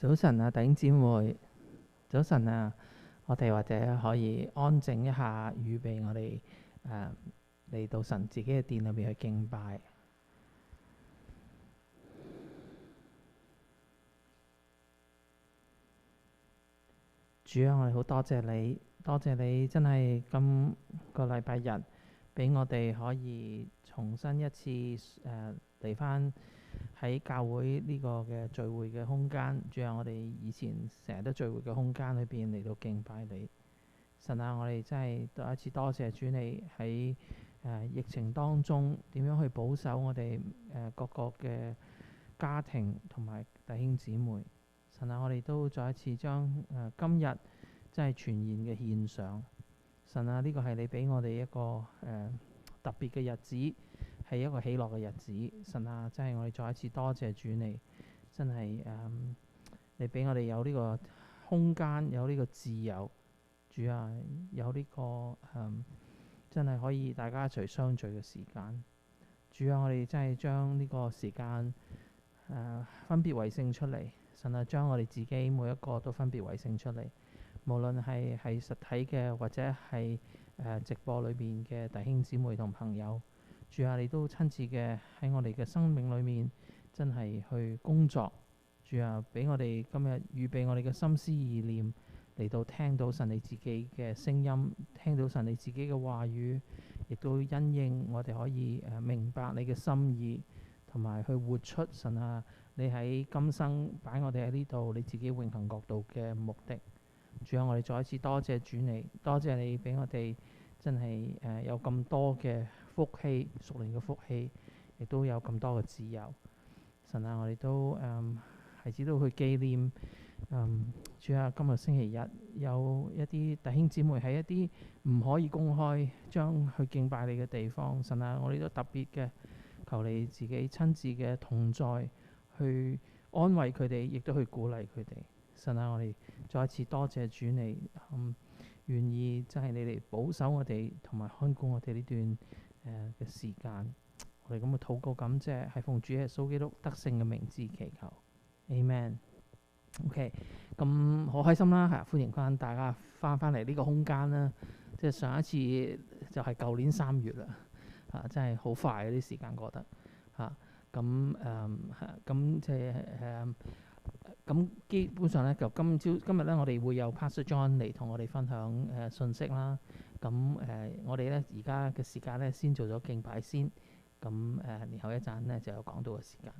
早晨啊，弟兄姊妹，早晨啊！我哋或者可以安靜一下，預備我哋嚟到神自己嘅殿裏面去敬拜。主啊，我哋好多謝你，多謝你真係今個禮拜日俾我哋可以重新一次嚟返喺教會呢個嘅聚會嘅空間。主啊，我哋以前成日都聚會嘅空間裏邊嚟到敬拜你。神啊，我哋真係再一次多謝主你喺疫情當中點樣去保守我哋各個嘅家庭同埋弟兄姊妹。神啊，我哋都再一次將今日真係全然嘅獻上。神啊，呢個係你俾我哋一個特別嘅日子，係一個喜樂嘅日子。神啊，真係我哋再一次多謝主你，真係你俾我哋有呢個空間，有呢個自由。主啊，有呢個真係可以大家一齊相聚嘅時間。主啊，我哋真係將呢個時間分別為聖出嚟。神啊，將我哋自己每一個都分別為聖出嚟，無論係實體嘅或者係直播裏邊嘅弟兄姊妹同朋友。主啊，你都親自嘅喺我哋嘅生命裏面真係去工作。主啊，俾我哋今日預備我哋嘅心思意念嚟到聽到神你自己嘅聲音，聽到神你自己嘅話語，亦都因應我哋可以明白你嘅心意，同埋去活出神啊你喺今生擺我哋喺呢度你自己永恆國度嘅目的。主啊，我哋再一次多謝主你，多謝你俾我哋真係有咁多嘅福氣，屬靈嘅福氣，亦都有咁多嘅自由。神啊，我哋都係知道去紀念主啊，今日星期日有一啲弟兄姊妹喺一啲唔可以公開將去敬拜你嘅地方。神啊，我哋都特別嘅求你自己親自嘅同在，去安慰佢哋，亦都去鼓勵佢哋。神啊，我哋再一次多謝主你，願意真係你嚟保守我哋同埋看顧我哋呢段嘅時間。我哋咁嘅禱告感謝，係奉主耶穌基督得勝嘅名字祈求，Amen。OK， 咁好開心啦，係歡迎翻大家翻嚟呢個空間啦。即係上一次就係舊年3月啦，真係好快啲時間過得咁即係咁基本上咧，就今日咧，我哋會有 Pastor John 嚟同我哋分享信息啦。咁我哋咧而家嘅時間咧，先做咗敬拜先。咁然後一陣咧就有講道嘅時間。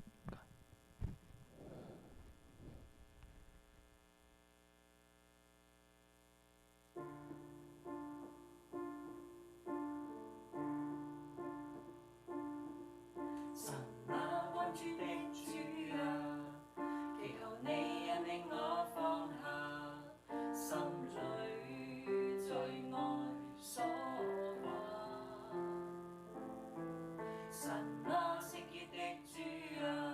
神啊，聖潔的主啊！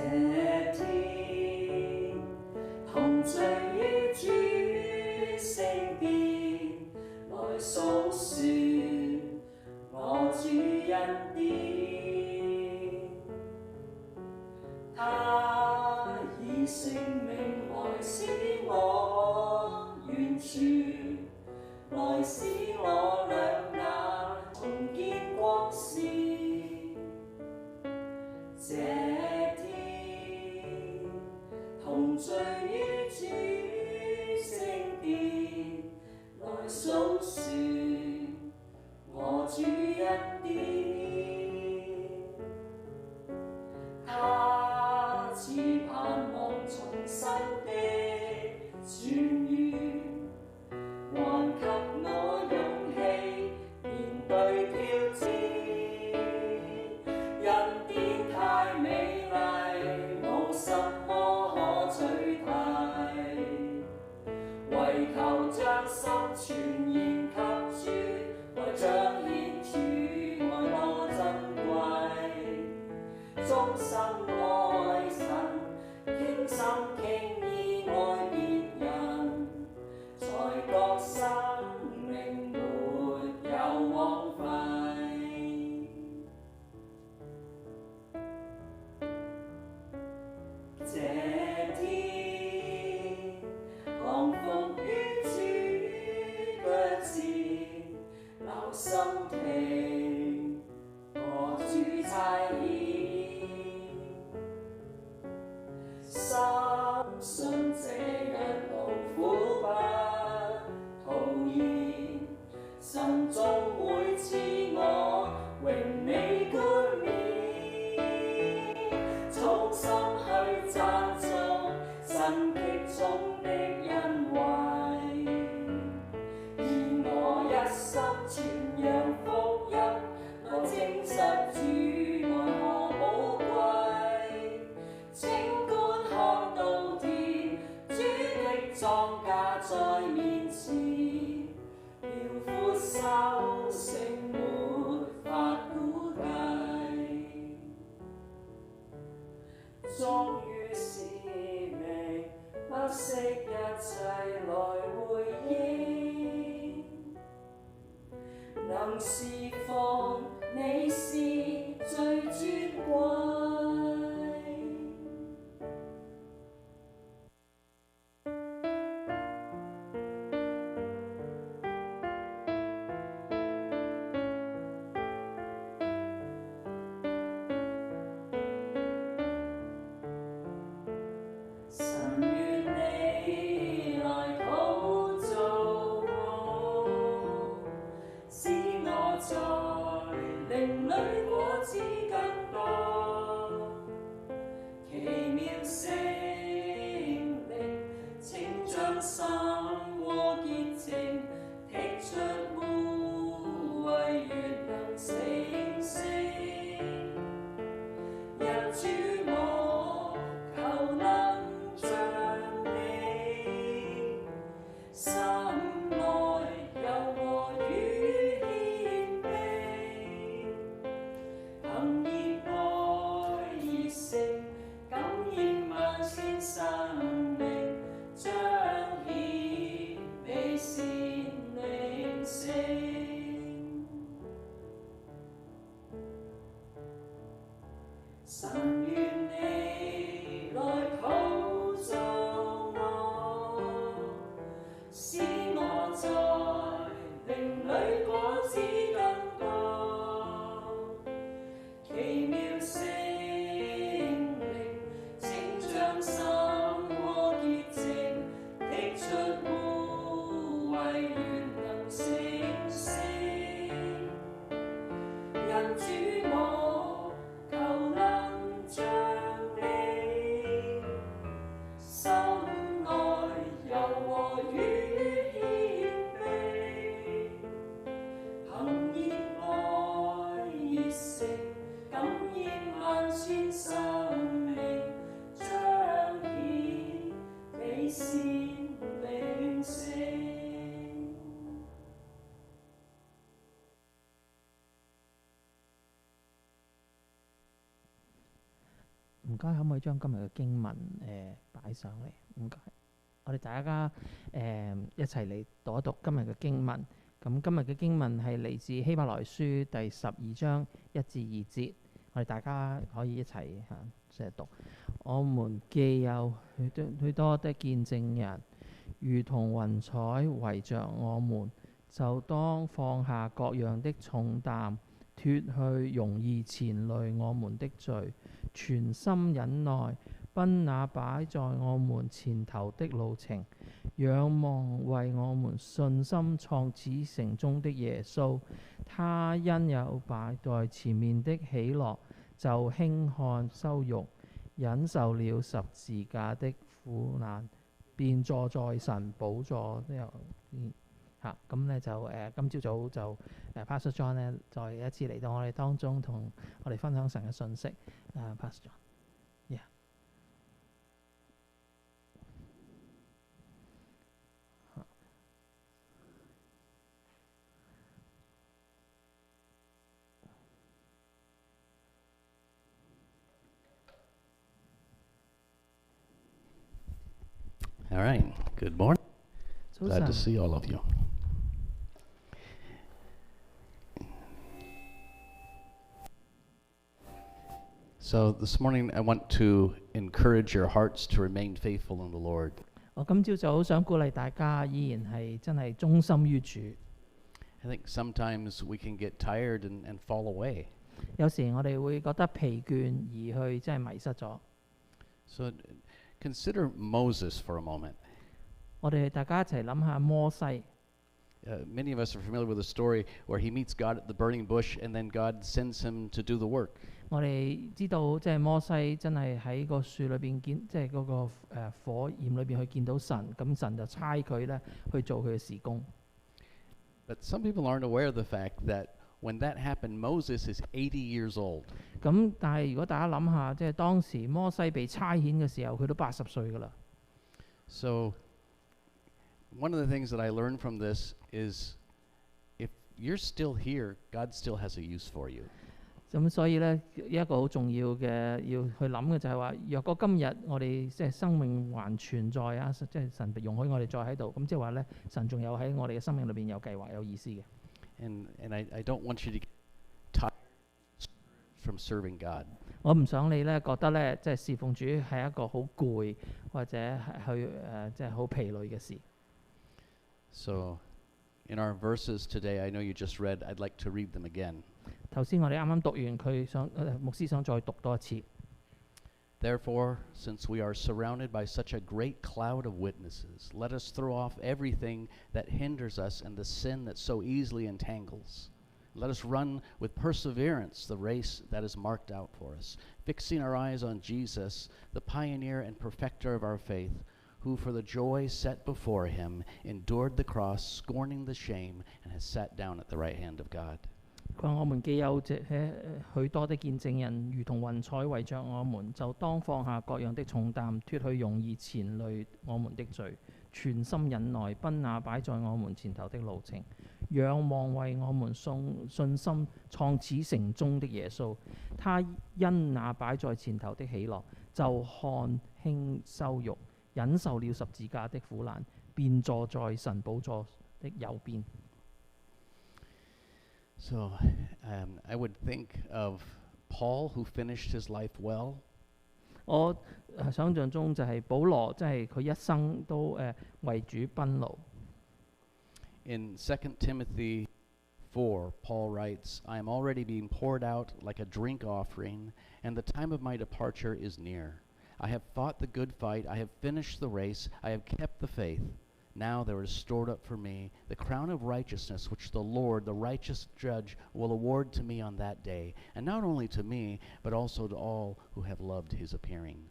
天同聚於主聖殿，來訴說我主恩典。他以性命來使我完全，來使我兩眼重見光線。這天同聚於主聖殿，來訴說我主恩典。他賜盼望重生的泉源，還給我勇氣面對挑戰。恩典太美麗，無什麼可取替，唯求將心全然給主，來彰顯主愛多珍貴。終生愛神，傾心傾意愛別人，才覺生命沒有枉費。這天降伏於主腳前，留心聽我主差遣。深信這日勞苦不徒然，神終會賜我榮美冠冕。衷心去讚頌神極重的恩惠，而我一生傳揚福音，來證實主愛何寶貴。請觀看到天，主的莊稼在面前，遼闊收成沒法估計。忠於使命，不惜一切來回應，能侍奉你是最尊貴。神願你來陶造我，使我在靈裡果子更多。奇妙聖靈，請將心和潔淨剔出污穢，願能成聖。因主我求能像你，心內柔和與謙卑，憑熱愛熱誠感染該可唔可以將今日嘅經文擺上嚟？唔該，我哋大家一齊嚟讀一讀今日嘅經文。咁今日嘅經文係嚟自希伯來書第12章1至2節，我哋大家可以一齊即係讀。我們既有許多的見證人，如同雲彩圍着我們，就當放下各樣的重擔，脱去容易纏累我們的罪，全心忍耐，奔那擺在我們前頭的路程，仰望為我們信心創始成終的耶穌。他因有擺在前面的喜樂，就輕看羞辱，忍受了十字架的苦難，便坐在神寶座右邊。咁咧就今朝早就Pastor John 咧再一次嚟到我哋當中，同我哋分享神嘅信息。Pastor John，yeah。All right. Good morning. 早 Glad 晨 to see all of you. So this morning I want to encourage your hearts to remain faithful in the Lord. 我今朝早想鼓勵大家，依然係真係忠心於主。I think sometimes we can get tired and fall away. 有時我哋會覺得疲倦而去，真係迷失咗。So consider Moses for a moment. 我哋大家一齊諗下摩西。Many of us are familiar with the story where he meets God at the burning bush and then God sends him to do the work. 我哋知道即係摩西真係喺個樹裏邊見，即係嗰個火焰裏邊去見到神，咁神就差佢咧去做佢嘅事工。But some people aren't aware of the fact that when that happened, Moses is 80 years old. 咁但係如果大家諗下，即係當時摩西被差遣嘅時候，佢都80歲㗎啦。So one of the things that I learned from this is if you're still here, God still has a use for you. 咁所以咧，一個好重要嘅要去諗嘅就係話，若果今日我哋即係生命還存在啊，即係神容許我哋再喺度，咁即係話咧，神仲有喺我哋嘅生命裏邊有計劃、有意思嘅。And I don't want you to get tired from serving God. 我唔想你咧覺得咧，即係侍奉主係一個好攰或者係去即係好疲累嘅事。So in our verses today, I know you just read, I'd like to read them again. 頭先我哋啱啱讀完，佢想牧師想再讀多一次。Therefore, since we are surrounded by such a great cloud of witnesses, let us throw off everything that hinders us and the sin that so easily entangles. Let us run with perseverance the race that is marked out for us, fixing our eyes on Jesus, the pioneer and perfecter of our faith, who for the joy set before him endured the cross, scorning the shame, and has sat down at the right hand of God. 佢話：我們既有許多的見證人，如同雲彩圍着我們，就當放下各樣的重擔，脱去容易纏累我們的罪，全心忍耐，奔那擺在我們前頭的路程，仰望為我們信心創始成終的耶穌。他因那擺在前頭的喜樂，就看輕羞辱，忍受了十字架的苦難，便坐在神寶座的右邊。So I would think of Paul, who finished his life well. 我想象中就係保羅，即係佢一生都為主奔勞。In 2 Timothy 4, Paul writes, I am already being poured out like a drink offering, and the time of my departure is near. I have fought the good fight, I have finished the race, I have kept the faith. Now there is stored up for me the crown of righteousness, which the Lord, the righteous judge, will award to me on that day, and not only to me, but also to all who have loved his appearing.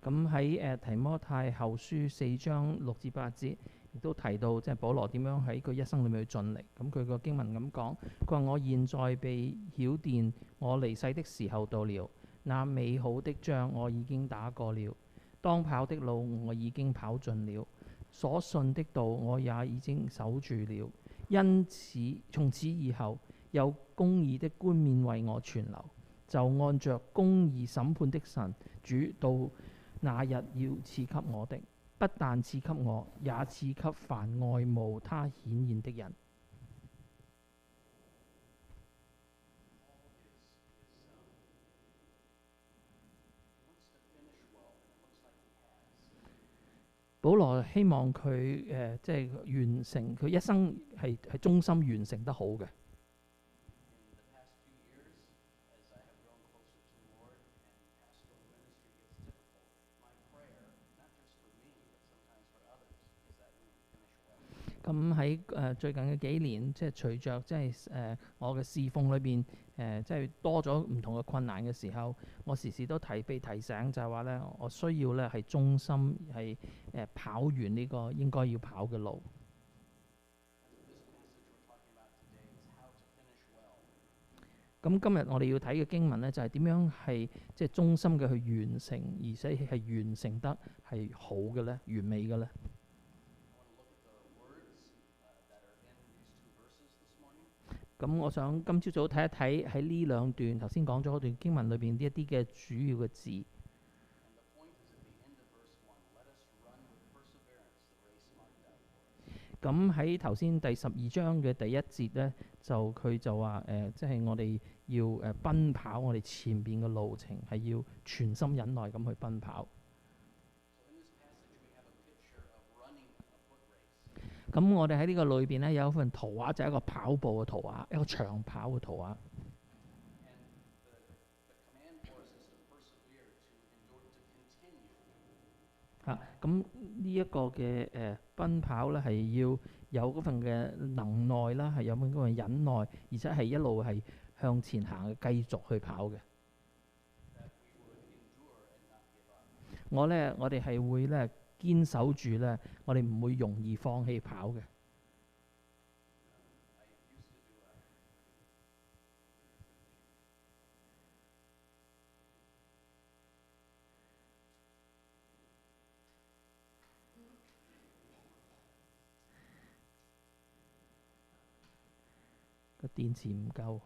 咁喺提摩太後書4章6至8節，亦都提到即係保羅點樣喺佢一生裏面去盡力。咁佢個經文咁講，佢話：我現在被曉電，我離世的時候到了。那美好的仗我已經打過了，當跑的路我已經跑盡了。所信的道我也已經守住了，因此從此以後有公義的冠冕為我存留，就按着公義審判的神主到那日要賜給我的，不但賜給我，也賜給凡愛慕他顯現的人。保羅希望佢即係完成佢一生係忠心完成得好嘅。咁喺最近嘅幾年，即係隨着即係我嘅侍奉裏邊即係多咗唔同嘅困難嘅時候，我時時都被提醒就係話咧，我需要咧係忠心係跑完呢個應該要跑嘅路。咁今日我哋要睇嘅經文咧，就係點樣係即係忠心嘅去完成，而且係完成得係好嘅咧，完美嘅咧。咁我想今朝早睇一睇喺呢兩段頭先講咗嗰段經文裏邊一啲嘅主要嘅字。咁喺頭先第12章嘅第1節咧，就佢就話即係我哋要奔跑我哋前邊嘅路程，係要全心忍耐咁去奔跑。咁我哋喺呢個裏邊咧有一份圖畫，就係一個跑步嘅圖畫，一個長跑嘅圖畫。咁呢一個嘅奔跑咧，係要有嗰份嘅能耐啦，係有嗰份忍耐，而且係一路係向前行嘅，繼續去跑嘅。我哋係會咧堅守住咧，我哋唔會容易放棄跑嘅。個電池唔夠。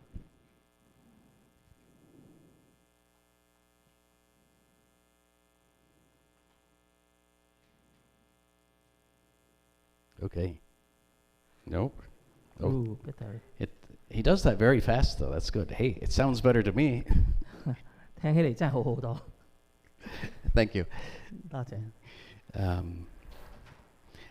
Okay. Nope. Oh, better. He does that very fast, though. That's good. Hey, it sounds better to me. 聽起嚟真係好好多。Thank you. 多謝。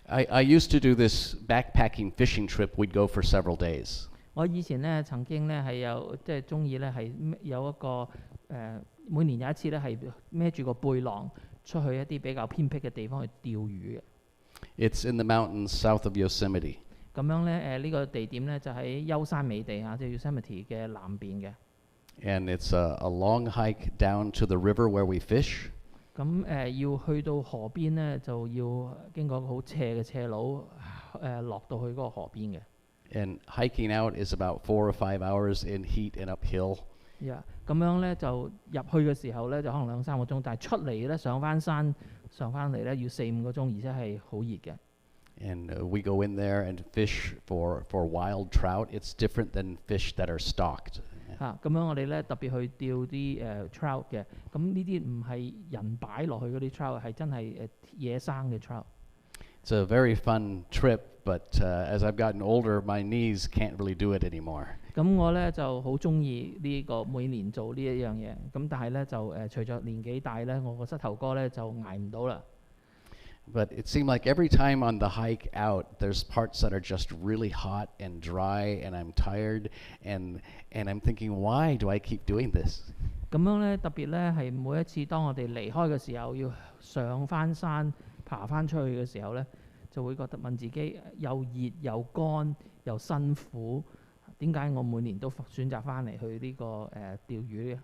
I used to do this backpacking fishing trip. We'd go for several days. 我以前咧曾經咧係有即係中意咧係有一個每年有一次咧係孭住個背囊出去一啲比較偏僻嘅地方去釣魚嘅。It's in the mountains south of Yosemite. 咁樣咧呢個地點咧就喺優山美地嚇，即係 Yosemite 嘅南邊嘅。And it's a long hike down to the river where we fish. 咁要去到河邊咧，就要經過好斜嘅斜路落到去嗰個河邊嘅。And hiking out is about 4 or 5 hours in heat and uphill. 咁樣咧就入去嘅時候咧就可能2-3個鐘，但係出嚟咧上翻山上翻嚟咧要4-5個鐘，而且係好熱嘅。And we go in there and fish for wild trout. It's different than fish that are stocked. 咁樣我哋咧特別去釣啲trout 嘅，咁呢啲唔係人擺落去嗰啲 trout，係真係野生嘅 trout。It's a very fun trip, but as I've gotten older, my knees can't really do it anymore. 咁我咧就好中意呢個每年做呢一樣嘢，咁但係咧就隨着年紀大咧，我個膝頭哥咧就捱唔到啦。But it seemed like every time on the hike out, there's parts that are just really hot and dry, and I'm tired, and I'm thinking, why do I keep doing this? 咁樣咧特別咧係每一次當我哋離開嘅時候，要上翻山爬翻出去嘅時候咧，就會覺得問自己又熱又乾又辛苦，點解我每年都選擇翻嚟去呢個釣魚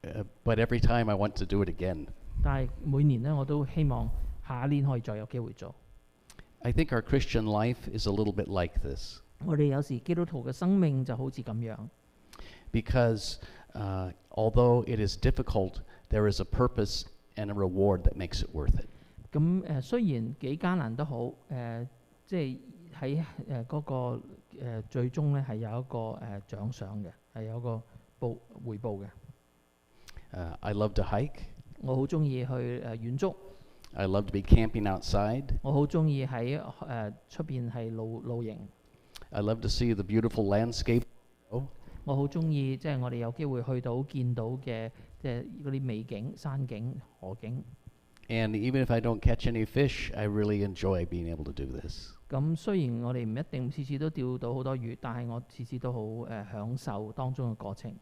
嘅？But every time I want to do it again. 但係每年咧，我都希望下一年可以再有機會做。I think our Christian life is a little bit like this. 我哋有時基督徒嘅生命就好似咁樣。Because although it is difficult, there is a purpose and a reward that makes it worth it. 咁雖然幾艱難都好，即係喺嗰個最終咧係有一個獎賞嘅，係有一個回報嘅。I love to hike. 我好中意去遠足， I love to be camping outside. 我好中意喺出邊係露營， I love to see the beautiful landscape. 我好中意即係我哋有機會去到見到嘅即係嗰啲美景、山景、河景。 And even if I don't catch any fish, I really enjoy being able to do this. 咁雖然我哋唔一定次次都釣到好多魚，但係我次次都好享受當中嘅過程。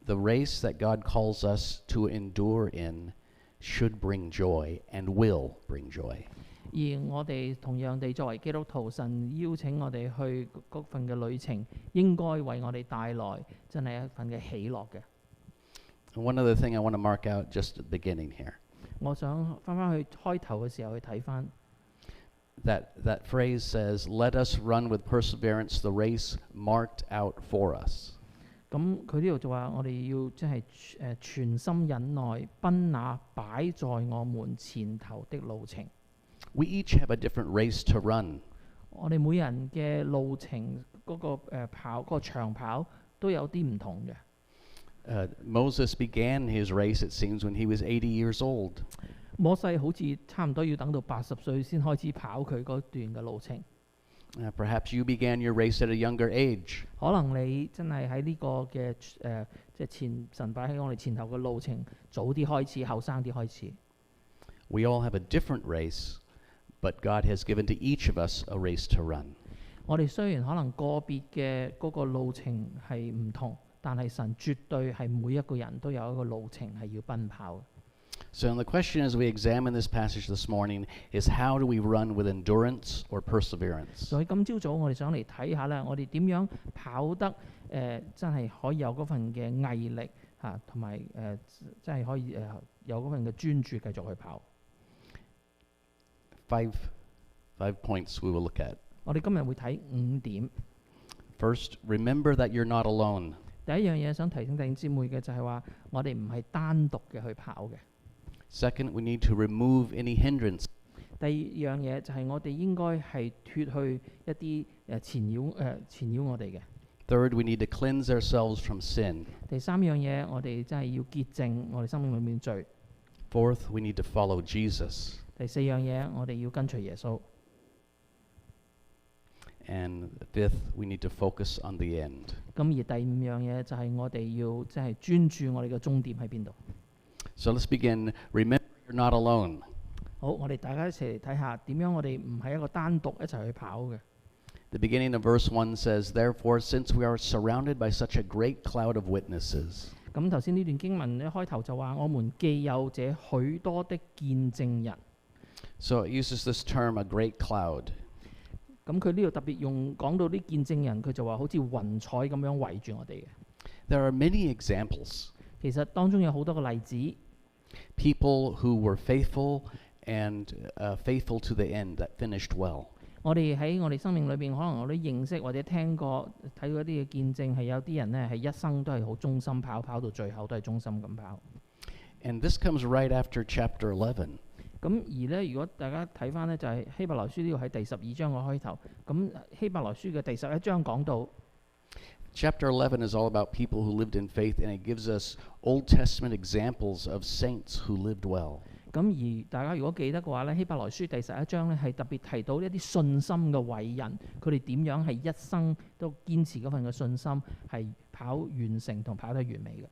The race that God calls us to endure in should bring joy and will bring joy. 而我哋同樣地作為基督徒，神邀請我哋去嗰份嘅旅程，應該為我哋帶來真係一份嘅喜樂嘅。 And one other thing I want to mark out just at the beginning here. 我想翻去開頭嘅時候去睇翻。 That phrase says, "Let us run with perseverance the race marked out for us." 咁佢呢度就話我哋要即係全心忍耐，奔那擺在我們前頭的路程。 We each have a different race to run. 我哋每人嘅路程嗰個嗰個長跑都有啲唔同嘅。 Moses began his race, it seems, when he was 80 years old. 摩西好似差唔多要等到80歲先開始跑佢嗰段嘅路程。 Perhaps you began your race at a younger age. 可能你真係喺呢個嘅即係神擺喺我哋前頭嘅路程早啲開始，後生啲開始。 We all have a different race, but God has given to each of us a race to run. 我哋雖然可能個別嘅嗰個路程係唔同，但係神絕對係每一個人都有一個路程係要奔跑嘅。 So the question as we examine this passage this morning is, how do we run with endurance or perseverance? 所以今朝早我哋想嚟睇下咧，我哋點樣跑得真係可以有嗰份嘅毅力嚇，同埋真係可以有嗰份嘅專注繼續去跑。Five points we will look at. 我哋今日會睇5點。 First, remember that you're not alone. 第一樣嘢想提醒弟兄姊妹嘅就係話，我哋唔係單獨嘅去跑嘅。 Second, we need to remove any hindrance. 第二樣嘢就係我哋應該係脱去一啲纏繞我哋嘅。 Third, we need to cleanse ourselves from sin. 第三樣嘢，我哋真係要潔淨我哋生命裏面罪。 Fourth, we need to follow Jesus. 第四樣嘢，我哋要跟隨耶穌。 And fifth, we need to focus on the end. 咁而第五樣嘢就係我哋要即係專注我哋嘅終點喺邊度。 So let's begin. Remember, you're not alone. 好，我哋大家一齊嚟睇下點樣我哋唔係一個單獨一齊去跑嘅。 The beginning of verse 1 says, "Therefore, since we are surrounded by such a great cloud of witnesses." 咁頭先呢段經文一開頭就話，我們既有這許多的見證人。 So it uses this term, a great cloud. 咁佢呢度特別講到啲見證人，佢就話好似雲彩咁樣圍住我哋嘅。 There are many examples. 其實當中有好多個例子， People who were faithful and faithful to the end, that finished well. 我哋喺我哋生命裏邊，可能我都認識或者聽過睇過一啲嘅見證，係有啲人呢係一生都係好忠心跑到最後都係忠心咁跑。 And this comes right after chapter 11. 咁而呢，如果大家睇翻呢，就係希伯來書呢度喺第12章嘅開頭。咁希伯來書嘅第11章講到。 Chapter 11 is all about people who lived in faith, and it gives us Old Testament examples of saints who lived well. 咁而大家如果記得嘅話呢，希伯來書第11章呢係特別提到一啲信心嘅偉人，佢哋點樣係一生都堅持嗰份嘅信心，係跑完成同跑得完美嘅。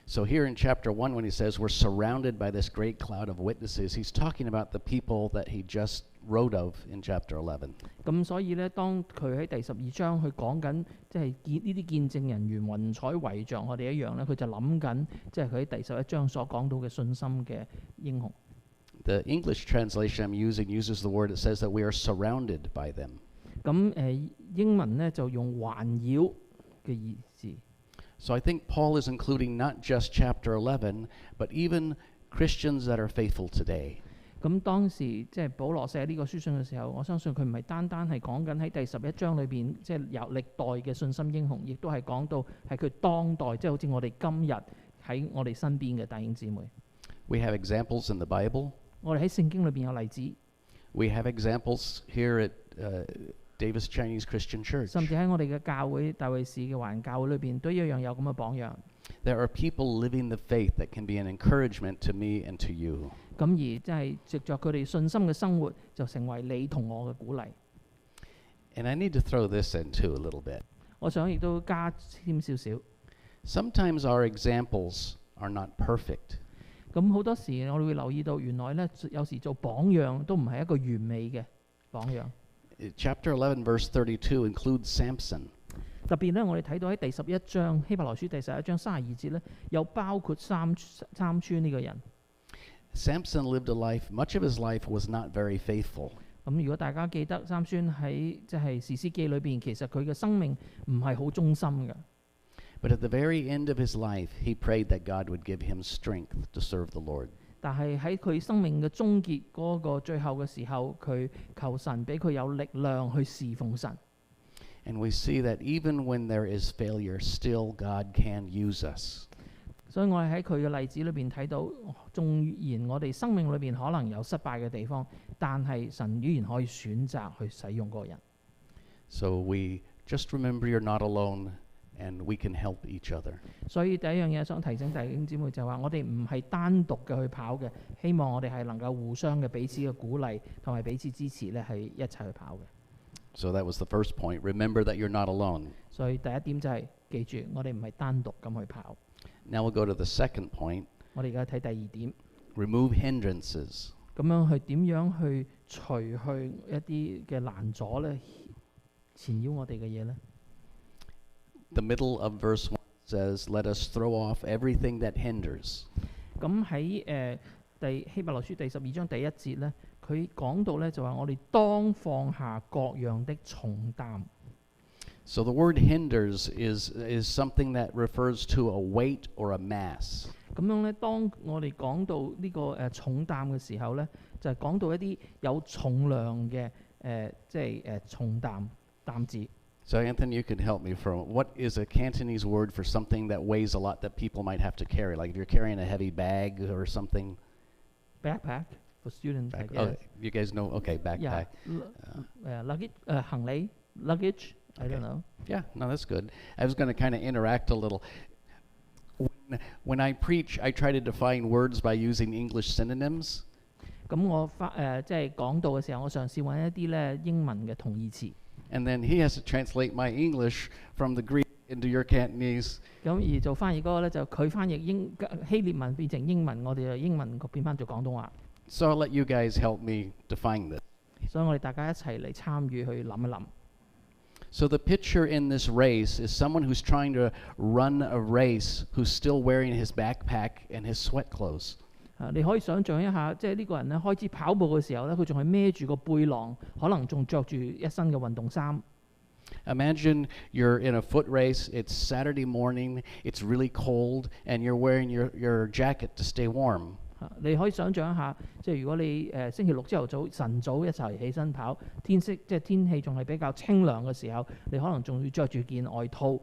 So here in chapter 1, when he says we're surrounded by this great cloud of witnesses, he's talking about the people that he just wrote of in chapter 11. 咁所以呢，當佢喺第12章去講緊，即係呢啲見證人如雲彩圍着我哋一樣呢，佢就諗緊，即係佢喺第11章所講到嘅信心嘅英雄。 The English translation I'm using uses the word, it says that we are surrounded by them. 咁英文呢就用環繞嘅意思。 So I think Paul is including not just chapter 11, but even Christians that are faithful today. 咁當時即係保羅寫呢個書信嘅時候，我相信佢唔係單單係講緊喺第11章裏邊，即係由歷代嘅信心英雄，亦都係講到係佢當代，即係好似我哋今日喺我哋身邊嘅弟兄姊妹。 We have examples in the Bible. 我哋喺聖經裏邊有例子。 We have examples here at Davis Chinese Christian Church. 甚至喺我哋嘅教會大衛市嘅華人教會裏邊，都一樣有咁嘅榜樣。There are people living the faith that can be an encouragement to me and to you. 咁而即係藉着佢哋信心嘅生活，就成為你同我嘅鼓勵。 And I need to throw this in too a little bit. 我想亦都加添少少。 Sometimes our examples are not perfect. 咁好多時我哋會留意到，原來咧有時做榜樣都唔係一個完美嘅榜樣。Chapter 11, verse 32 includes Samson. 特別咧，我哋睇到喺第11章希伯來書第11章32節咧，有包括三村呢個人。 Samson lived a life, much of his life was not very faithful. 咁如果大家記得三孫喺即係士師記裏邊，其實佢嘅生命唔係好忠心嘅。 But at the very end of his life, he prayed that God would give him strength to serve the Lord. 但係喺佢生命嘅終結嗰個最後嘅時候，佢求神俾佢有力量去侍奉神。 And we see that even when there is failure, still God can use us. 所以我哋喺佢嘅例子裏邊睇到，縱然我哋生命裏邊可能有失敗嘅地方，但係神依然可以選擇去使用嗰個人。 So we just remember you're not alone and we can help each other. 所以第一樣嘢想提醒弟兄姊妹就係話，我哋唔係單獨嘅去跑嘅，希望我哋係能夠互相嘅彼此嘅鼓勵同埋彼此支持咧，係一齊去跑嘅。 So that was the first point. Remember that you're not alone. 所以第一點就係記住，我哋唔係單獨咁去跑。 Now we'll go to the second point. 我哋而家睇第二點， Remove hindrances. 咁樣去點樣去除去一啲嘅攔阻咧，纏繞我哋嘅嘢咧。 The middle of verse 1 says, Let us throw off everything that hinders. 咁喺希伯來書第12章第1節咧，佢講到咧就話我哋當放下各樣的重擔。 So the word hinders is something that refers to a weight or a mass. 咁樣咧，當我哋講到呢個重擔嘅時候咧，就係講到一啲有重量嘅即係重擔子。 So Anthony, you can help me from what is a Cantonese word for something that weighs a lot that people might have to carry? Like if you're carrying a heavy bag or something. Backpack for students, I guess. Oh, you guys know? Okay, backpack. Yeah, luggage, 行李 luggage. I don't know. Yeah, no, that's good. I was going to kind of interact a little. When I preach, I try to define words by using English synonyms. 咁我即係講道嘅時候，我嘗試揾一啲咧英文嘅同義詞。 And then he has to translate my English from the Greek into your Cantonese. 咁而做翻譯嗰個咧，就佢翻譯希臘文變成英文，我哋就英文變翻做廣東話。 So I'll let you guys help me define this. 所以我哋大家一齊嚟參與去諗一諗。 So the picture in this race is someone who's trying to run a race who's still wearing his backpack and his sweat clothes. 你可以想象一下，即係呢個人咧開始跑步嘅時候咧，佢仲係孭住個背囊，可能仲着住一身嘅運動衫。 Imagine you're in a foot race, it's Saturday morning, it's really cold, and you're wearing your jacket to stay warm. 你可以想象一下，即係如果你星期六朝頭早晨早一齊起身跑，即係天氣仲係比較清涼嘅時候，你可能仲要着住件外套，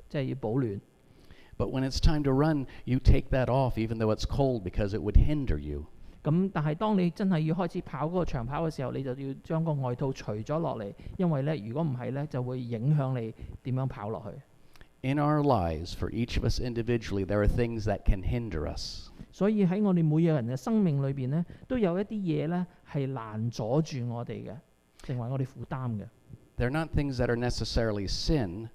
即係要保暖。 But when it's time to run, you take that off even though it's cold because it would hinder you. 咁但係當你真係要開始跑嗰個長跑嘅時候，你就要將個外套除咗落嚟，因為咧如果唔係咧，就會影響你點樣跑落去。 In our lives, for each of us individually, there are things that can hinder us. 所以喺我哋每個人嘅生命裏邊咧，都有一啲嘢咧係攔阻住我哋嘅，成為我哋負擔嘅。 They're not things that are necessarily sin,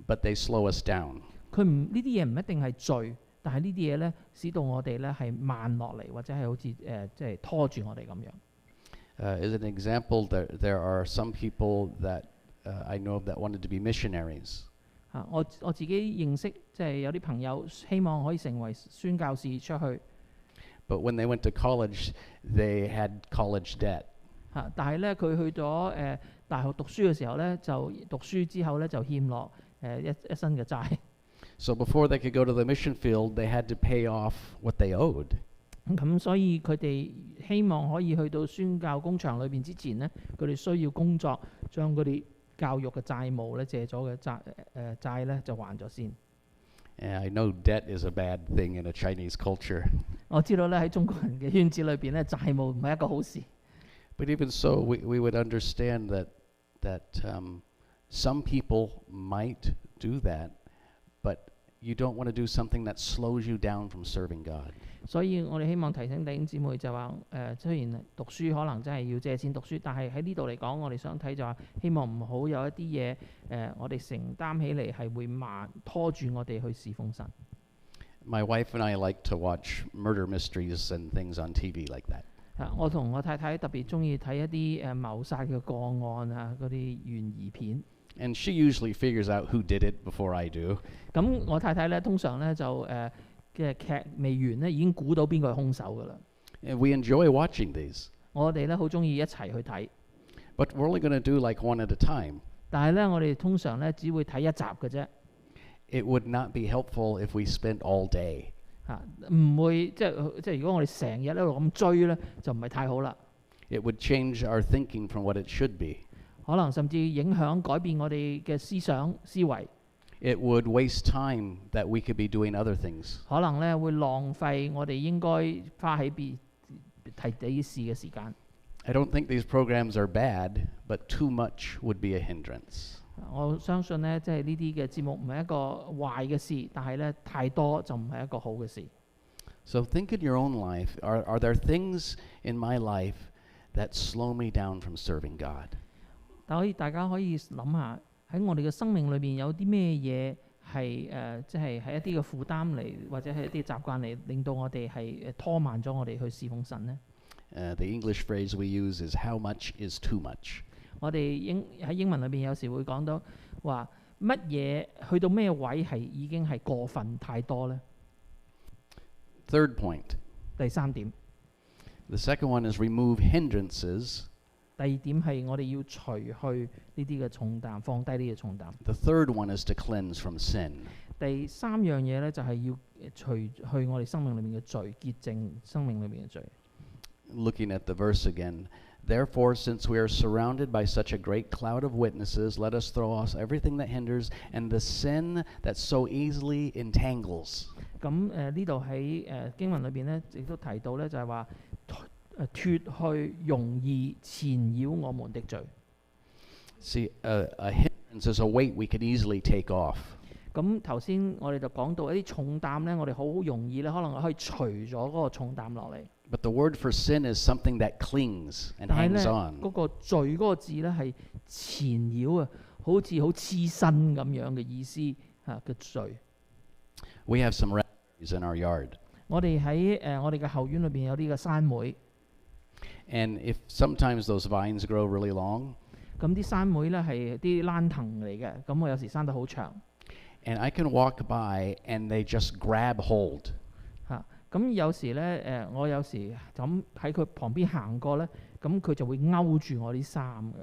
but they slow us down. 呢啲嘢唔一定係罪，但係呢啲嘢咧，使到我哋咧係慢落嚟，或者係好似即係拖住我哋咁樣。As an example, there are some people that I know of that wanted to be missionaries. 我自己認識，即係有啲朋友希望可以成為宣教士出去。 But when they went to college, they had college debt. 但係咧佢去咗大學讀書嘅時候咧，就讀書之後咧就欠落一身嘅債。 So before they could go to the mission field, they had to pay off what they owed. 咁所以佢哋希望可以去到宣教工場裏邊之前咧，佢哋需要工作，將嗰啲教育嘅債務咧借咗嘅債咧就還咗先。 And I know debt is a bad thing in a Chinese culture. 我知道咧喺中國人嘅圈子裏邊咧，債務唔係一個好事。 But even so, we would understand that that some people might do that, but you don't want to do something that slows you down from serving God. 所以我哋希望提醒弟兄姊妹就話雖然讀書可能真係要借錢讀書，但係喺呢度嚟講，我哋想睇就話希望唔好有一啲嘢我哋承擔起嚟係會拖住我哋去侍奉神。My wife and I like to watch murder mysteries and things on TV like that. 我同我太太特別中意睇一啲謀殺嘅個案啊，嗰啲懸疑片。And she usually figures out who did it before I do. 咁我太太咧通常咧就嘅劇未完咧已經估到邊個係兇手㗎啦。And we enjoy watching these. 我哋咧好中意一齊去睇。But we're only going to do like one at a time. 但係咧我哋通常咧只會睇一集嘅啫。It would not be helpful if we spent all day. 唔會即係如果我哋成日喺度咁追咧，就唔係太好啦。It would change our thinking from what it should be. 可能甚至影響改變我哋嘅思維。It would waste time that we could be doing other things. 可能咧會浪費我哋應該花喺睇啲事嘅時間。I don't think these programs are bad, but too much would be a hindrance. 我相信咧，即係呢啲嘅節目唔係一個壞嘅事，但係咧太多就唔係一個好嘅事。So think in your own life, are there things in my life that slow me down from serving God? 但大家可以諗下喺我哋嘅生命裏邊有啲咩嘢係即係一啲嘅負擔嚟，或者係一啲習慣嚟，令到我哋係拖慢咗我哋去侍奉神呢？ The English phrase we use is how much is too much. 我哋喺英文裏邊有時會講到話乜嘢去到咩位係已經係過分太多呢？ Third point. 第三點。 The second one is remove hindrances. 第二點係我哋要除去呢啲嘅重擔，放低呢啲嘅重擔。 The third one is to cleanse from sin. 第三樣嘢咧就係要除去我哋生命裏面嘅罪，潔淨生命裏面嘅罪。Looking at the verse again. Therefore, since we are surrounded by such a great cloud of witnesses, let us throw off everything that hinders and the sin that so easily entangles. 咁呢度喺經文裏邊咧，亦都提到咧，就係話脱去容易纏繞我們的罪。See, a hindrance is a weight we can easily take off. 咁頭先我哋就講到一啲重擔咧，我哋好容易咧，可能可以除咗嗰個重擔落嚟。But the word for sin is something that clings and 但係 hangs 咧， on. 嗰個罪嗰個字咧係纏繞啊，好似好黐身咁樣嘅意思嘅罪。We have some raspberries in our yard. 我哋喺我哋嘅後院裏邊有啲嘅山莓。And if sometimes those vines grow really long. 咁啲山莓咧係啲蘭藤嚟嘅，咁我有時生得好長。And I can walk by and they just grab hold. 咁有時咧我有時咁喺佢旁邊行過咧，咁佢就會勾住我啲衫嘅。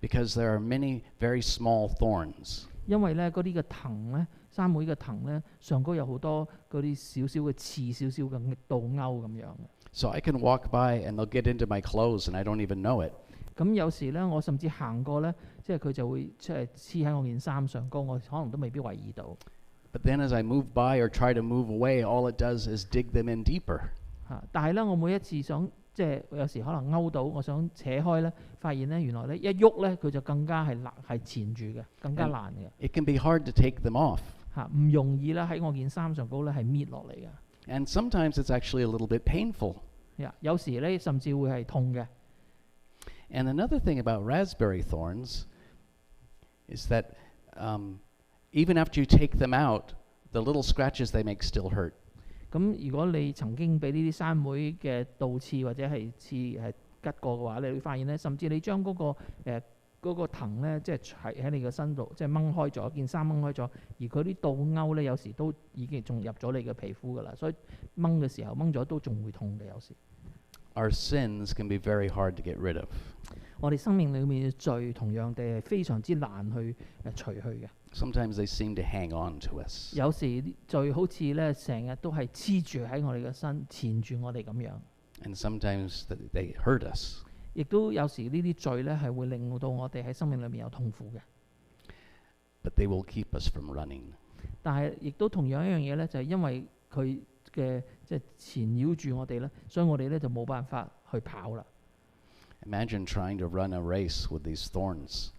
Because there are many very small thorns. 因為咧嗰啲嘅藤咧，山莓嘅藤咧，上高有好多嗰啲少少嘅刺、少少嘅倒勾咁樣。So I can walk by and they'll get into my clothes and I don't even know it. 咁有時咧，我甚至行過咧，即係佢就會即係黐喺我件衫上高，我可能都未必留意到。But then as I move by or try to move away, all it does is dig them in deeper. 但係咧，我每一次想即係有時可能勾到，我想扯開咧，發現咧原來咧一喐咧佢就更加係纏住嘅，更加難嘅。It can be hard to take them off. 唔容易啦，喺我件衫上高咧係搣落嚟嘅。And sometimes it's actually a little bit painful. 有時咧甚至會係痛嘅。And another thing about raspberry thorns is that even after you take them out, the little scratches they make still hurt. 咁如果你曾經俾呢啲山莓嘅倒刺或者係刺係吉過嘅話，你會發現咧，甚至你將嗰個藤咧，即係喺你個身度，即係掹開咗件衫掹開咗，而佢啲倒勾咧，有時都已經仲入咗你嘅皮膚㗎啦，所以掹嘅時候掹咗都仲會痛嘅有時。Our sins can be very hard to get rid of. 我哋生命裏面嘅罪同樣地係非常之難去除去嘅。Sometimes they seem to hang on to us. 有時罪好似咧成日都係黐住喺我哋嘅身，纏住我哋咁樣。And sometimes they hurt us. 亦都有時呢啲罪咧係會令到我哋喺生命裏面有痛苦嘅。But they will keep us from running. 但係亦都同樣一樣嘢咧，就係因為佢嘅即係纏繞住我哋咧，所以我哋咧就冇辦法去跑啦。Imagine trying to run a race with these thorns.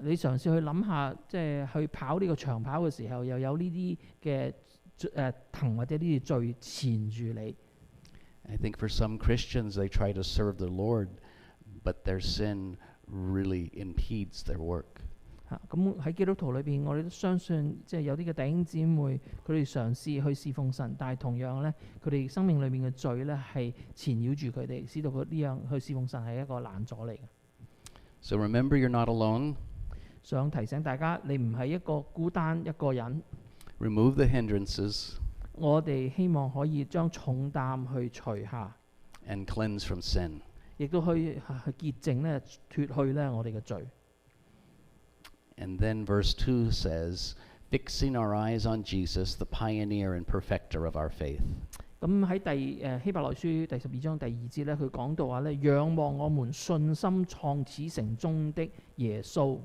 你嘗試去諗下，即係去跑呢個長跑嘅時候，又有呢啲嘅藤或者呢啲罪纏住你。I think for some Christians, they try to serve the Lord, but their sin really impedes their work. 咁喺基督徒裏邊，我哋都相信，即係有啲嘅弟兄姊妹，佢哋嘗試去侍奉神，但係同樣咧，佢哋生命裏面嘅罪咧係纏繞住佢哋，使到佢呢樣去侍奉神係一個難阻嚟嘅。So remember, you're not alone. 想提醒大家，你唔係一個孤單一個人。Remove the hindrances 我哋希望可以將重擔去除下， and cleanse from sin. 亦都去潔淨咧，脱去咧我哋嘅罪。And then verse 2 says, fixing our eyes on Jesus, the pioneer and perfecter of our faith. 咁喺希伯來書第12章第2節咧，佢講到話咧，仰望我們信心創始成終的耶穌。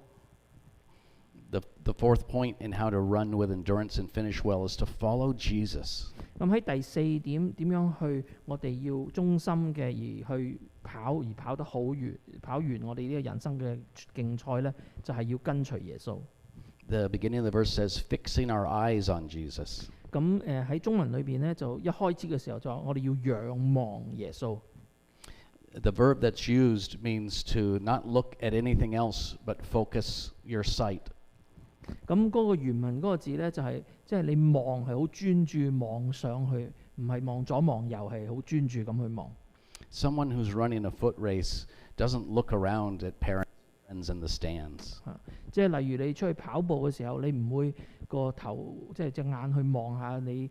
The fourth point in how to run with endurance and finish well is to follow Jesus. 咁喺第4點，點樣去我哋要忠心嘅而去跑，而跑得好完，跑完我哋呢個人生嘅競賽咧，就係要跟隨耶穌。The beginning of the verse says, fixing our eyes on Jesus. 咁喺中文裏邊咧，就一開始嘅時候就話我哋要仰望耶穌。The verb that's used means to not look at anything else but focus your sight. 咁嗰個原文嗰個字咧，就係即係你望係好專注望上去，唔係望左望右，係好專注咁去望。Someone who's running a foot race doesn't look around at parents and friends in the stands. 即係例如你出去跑步嘅時候，你唔會個頭即係隻眼去望下你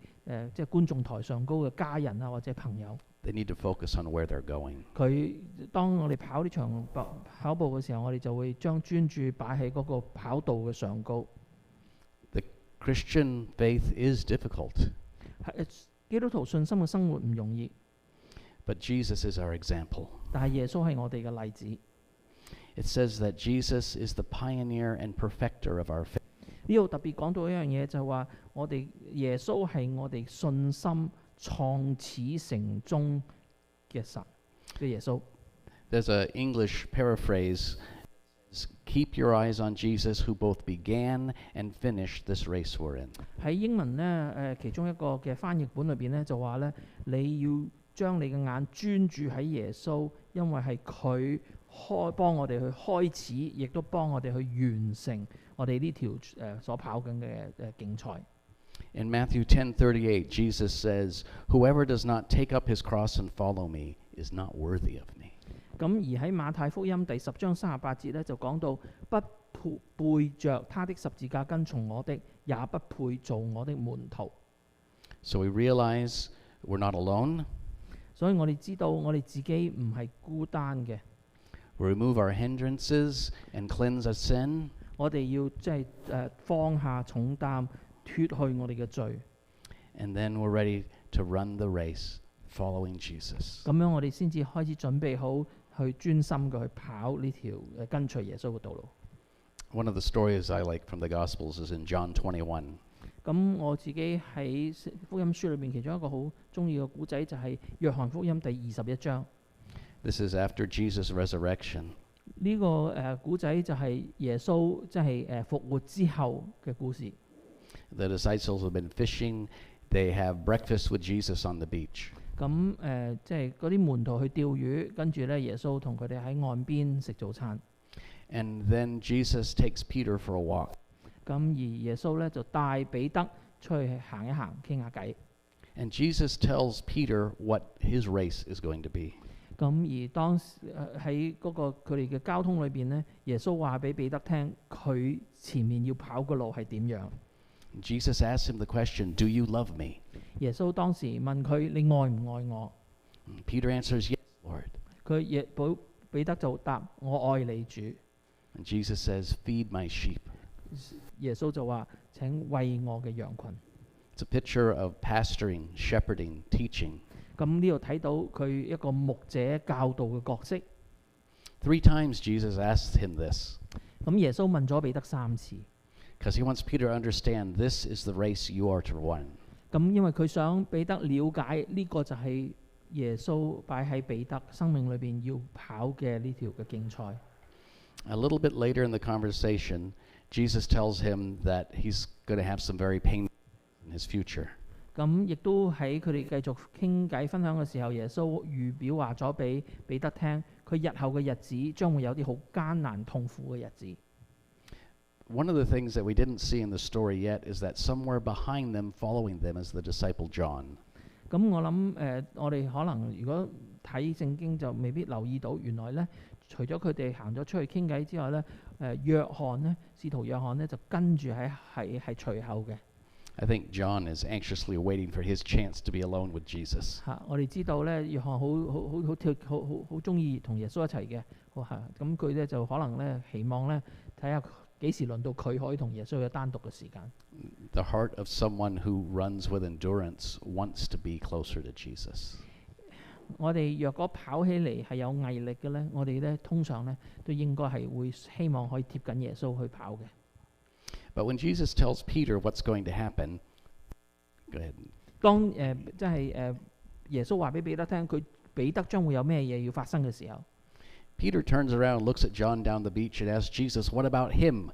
即係觀眾台上高嘅家人啊或者朋友。They need to focus on where they're going. 佢當我哋跑呢場跑步嘅時候，我哋就會將專注擺喺嗰個跑道嘅上高。The Christian faith is difficult, 基督徒信心嘅生活唔容易， but Jesus is our example. 但係耶穌係我哋嘅例子。It says that Jesus is the pioneer and perfecter of our faith. 呢度特別講到一樣嘢，就係話我哋耶穌係我哋信心創始成終嘅神嘅耶穌。There's an English paraphrase. Keep your eyes on Jesus, who both began and finished this race we're in. 喺英文咧，其中一個嘅翻譯本裏邊咧就話咧，你要將你嘅眼專注喺耶穌，因為係佢幫我哋去開始，亦都幫我哋去完成我哋呢條所跑緊嘅競賽。In Matthew 10:38, Jesus says, "Whoever does not take up his cross and follow me is not worthy of me." 咁而喺馬太福音第10章38節咧就講到，不背着他的十字架跟從我的，也不配做我的門徒。So we realize we're not alone. 所以我哋知道我哋自己唔係孤單嘅。We remove our hindrances and cleanse our sin. 我哋要即係放下重擔，脱去我哋嘅罪。And then we're ready to run the race, following Jesus. 咁樣我哋先至開始準備好去專心嘅去跑呢條跟隨耶穌嘅道路。One of the stories I like from the Gospels is in John 21. 咁我自己喺福音書裏面其中一個好中意嘅古仔就係約翰福音第21章。This is after Jesus' resurrection. 呢個古仔就係耶穌即係復活之後嘅故事。The disciples have been fishing. They have breakfast with Jesus on the beach. 咁即係嗰啲門徒去釣魚，跟住咧耶穌同佢哋喺岸邊食早餐。And then Jesus takes Peter for a walk. 咁而耶穌咧就帶彼得出去行一行，傾下偈。And Jesus tells Peter what his race is going to be. 咁而當時喺嗰個佢哋嘅交通裏邊咧，耶穌話俾彼得聽，佢前面要跑嘅路係點樣。Jesus asks him the question, "Do you love me?" 耶穌當時問佢：你愛唔愛我？ Peter answers, "Yes, Lord." 彼得就答：我愛你主。And Jesus says, "Feed my sheep." 耶穌就話：請餵我嘅羊群。It's a picture of pastoring, shepherding, teaching. 咁呢度睇到佢一個牧者教導嘅角色。 3 times Jesus asked him this, 咁耶穌問咗彼得3次。 because he wants Peter to understand this is the race you are to run. 咁因為佢想彼得了解呢個就係耶穌擺喺彼得生命裏邊要跑嘅呢條嘅競賽。A little bit later in the conversation, Jesus tells him that he's going to have some very painful in his future. 咁亦都喺佢哋繼續傾偈分享嘅時候，耶穌預表話咗俾彼得聽，佢日後嘅日子將會有啲好艱難痛苦嘅日子。One of the things that we didn't see in the story yet is that somewhere behind them, following them, is the disciple John. 咁我諗我哋可能如果睇聖經就未必留意到，原來咧除咗佢哋行咗出去傾偈之外咧，約翰咧，使徒約翰咧就跟住係隨後嘅。I think John is anxiously waiting for his chance to be alone with Jesus. 我哋知道咧，約翰好中意同耶穌一齊嘅，咁佢咧就可能咧期望咧睇下幾時輪到佢可以同耶穌有單獨嘅時間。The heart of someone who runs with endurance wants to be closer to Jesus. 我哋若果跑起嚟係有毅力嘅咧，我哋咧通常咧都應該係會希望可以貼緊耶穌去跑嘅。But when Jesus tells Peter what's going to happen, go ahead. 當即係耶穌話俾彼得聽，彼得將會有咩嘢要發生嘅時候， Peter turns around, looks at John down the beach, and asks Jesus, "What about him?"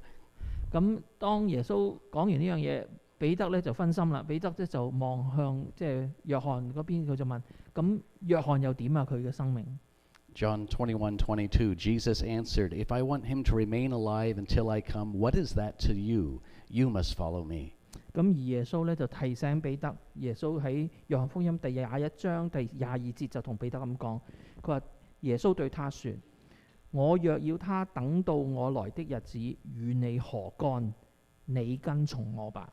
咁當耶穌講完呢樣嘢，彼得咧就分心啦。彼得咧就望向即係約翰嗰邊，佢就問：咁約翰又點啊？佢嘅生命。John 21:22, Jesus answered, "If I want him to remain alive until I come, what is that to you? You must follow me." 咁而耶穌咧就提醒彼得，耶穌喺約翰福音第21章第22節就同彼得咁講，佢話耶穌對他說：我若要他等到我來的日子，與你何干？你跟從我吧。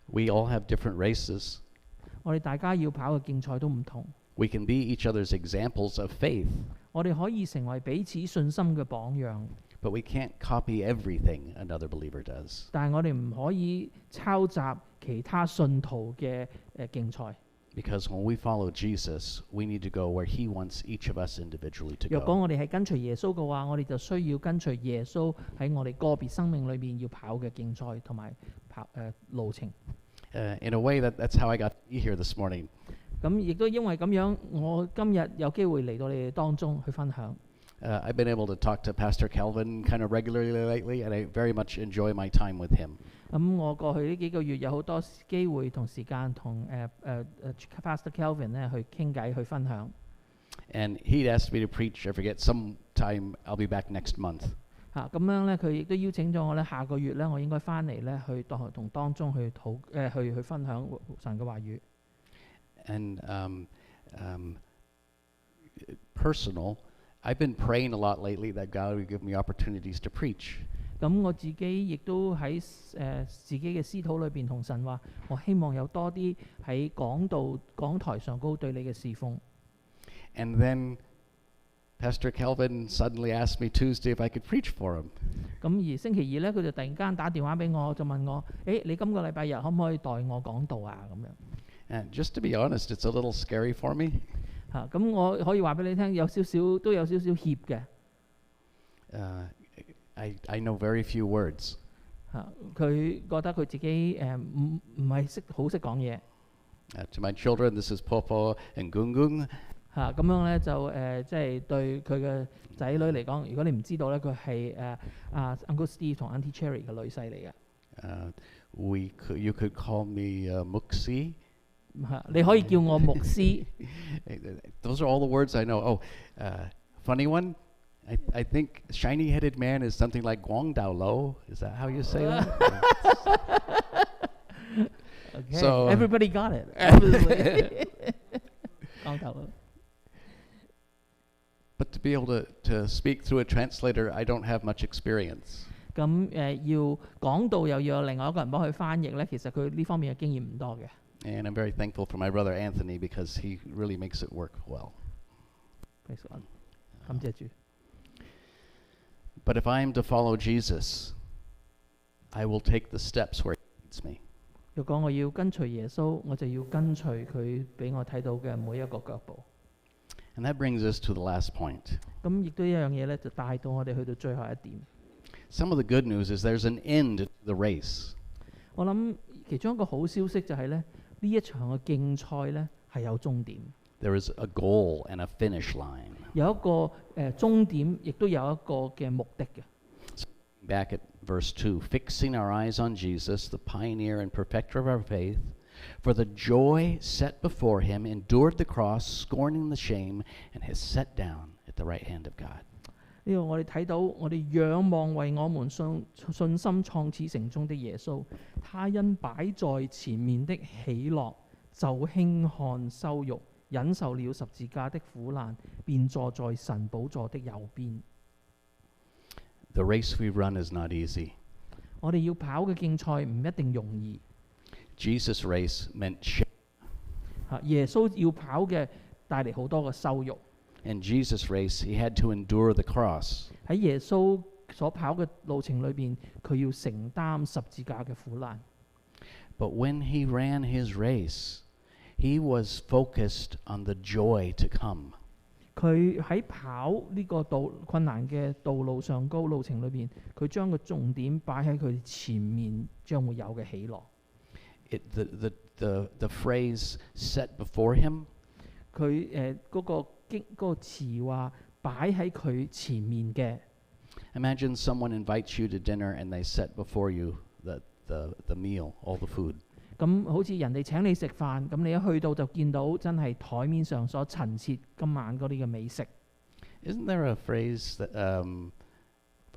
We all have different races. 我哋大家要跑嘅競賽都唔同。We can be each other's examples of faith, 我哋可以成為彼此信心嘅榜樣， but we can't copy everything another believer does. 但係我哋唔可以抄襲其他信徒嘅競賽。Because when we follow Jesus, we need to go where he wants each of us individually to 若果 go. 我哋係跟隨耶穌嘅話，我哋就需要跟隨耶穌喺我哋個別生命裏面要跑嘅競賽同埋路程。In a way, that's how I got to be here this morning. 咁亦都因為咁樣，我今日有機會嚟到你哋當中去分享。I've been able to talk to Pastor Calvin kind of regularly lately, and I very much enjoy my time with him. 咁我過去呢幾個月有好多機會同時間同Pastor Calvin 咧去傾偈去分享。And he'd asked me to preach, I forget, sometime I'll be back next month. 咁樣咧，佢亦都邀請咗我咧，下個月咧，我應該翻嚟咧去同當中去去分享神嘅話語。And personal, I've been praying a lot lately that God would give me opportunities to preach. 咁我自己亦都喺自己嘅私禱裏邊同神話，我希望有多啲喺講台上高對你嘅侍奉。And then Pastor Calvin suddenly asked me Tuesday if I could preach for him. 咁而星期二咧，佢就突然間打電話俾我，就問我：你今個禮拜日可唔可以代我講道啊？咁樣。And just to be honest, it's a little scary for me. 咁我可以話俾你聽，都有少少怯嘅。I know very few words. 佢覺得佢自己唔係好識講嘢。To my children, this is Popo and Gungung. 咁樣咧就即係對佢嘅仔女嚟講，如果你唔知道咧，佢係Uncle Steve 同 Auntie Cherry 嘅女婿嚟嘅。You could call me Muxi. 你可以叫我牧師。Those are all the words I know. Oh, funny one. I think shiny-headed man is something like Guangdao Lo. Is that how you say that? Okay. So everybody got it. Absolutely. But to be able to speak through a translator, I don't have much experience. 咁要講道又要有另外一個人幫佢翻譯咧，其實佢呢方面嘅經驗唔多嘅。And I'm very thankful for my brother Anthony because he really makes it work well. Praise God. 感謝主。But if I am to follow Jesus, I will take the steps where he leads me. 如果我要跟隨耶穌，我就要跟隨佢俾我睇到嘅每一個腳步。And that brings us to the last point. 咁亦都一樣嘢咧，就帶到我哋去到最後一點。Some of the good news is there's an end to the race. 我諗其中一個好消息就係咧，呢一場嘅競賽咧係有終點。There is a goal and a finish line. 有一個終點，亦都有一個嘅目的嘅。Back at verse 2, fixing our eyes on Jesus, the pioneer and perfecter of our faith, for the joy set before him endured the cross, scorning the shame, and has sat down at the right hand of God. 呢個我哋睇到，我哋仰望為我們信心創始成終的耶穌，他因擺在前面的喜樂，就輕看羞辱，忍受了十字架的苦難，便坐在神寶座的右邊。The race we run is not easy. 我哋要跑嘅競賽唔一定容易。Jesus' race meant shame. 耶穌要跑嘅帶嚟好多嘅羞辱。In Jesus' race, he had to endure the cross. 喺耶穌所跑嘅路程裏邊，佢要承擔十字架嘅苦難。But when he ran his race, he was focused on the joy to come. 佢喺跑呢個困難嘅道路上高路程裏邊，佢將個重點擺喺佢前面將會有嘅喜樂。The phrase set before him. 佢嗰個詞話擺喺佢前面嘅。Imagine someone invites you to dinner and they set before you the meal, all the food. 咁好似人哋請你食飯，咁你一去到就見到真係台面上所陳設今晚嗰啲嘅美食。Isn't there a phrase that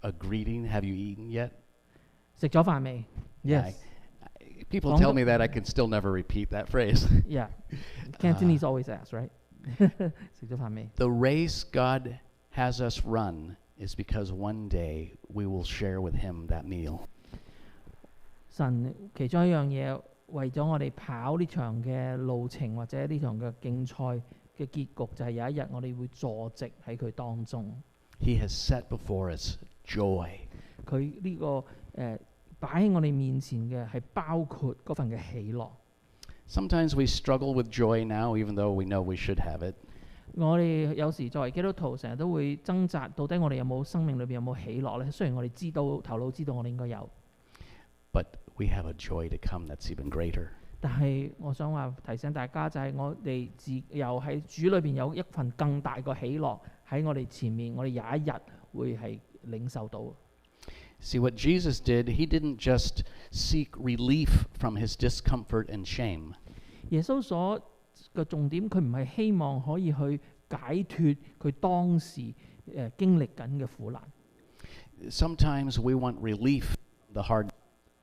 a greeting? Have you eaten yet? 食咗飯未 ？Yes. People tell me that I can still never repeat that phrase. Yeah. Cantonese always ask, right? 食咗飯未 The race God has us run is because one day we will share with him that meal. 神其中一樣嘢，為咗我哋跑呢場嘅路程或者呢場嘅競賽嘅結局，就係有一日我哋會坐席喺佢當中。He has set before us joy. 佢呢個擺喺我哋面前嘅係包括嗰份嘅喜樂。Sometimes we struggle with joy now, even though we know we should have it. 我哋有時作為基督徒，成日都會掙扎，到底我哋有冇生命裏邊有冇喜樂呢？雖然我哋知道頭腦知道我哋應該有， But we have a joy to come that's even greater. 但係我想話提醒大家，就係我哋又喺主裏邊有一份更大嘅喜樂喺我哋前面，我哋有一日會係領受到。See, what Jesus did, he didn't just seek relief from his discomfort and shame. 耶穌所嘅重點，佢唔係希望可以去解脫佢當時經歷緊嘅苦難。Sometimes we want relief from the hard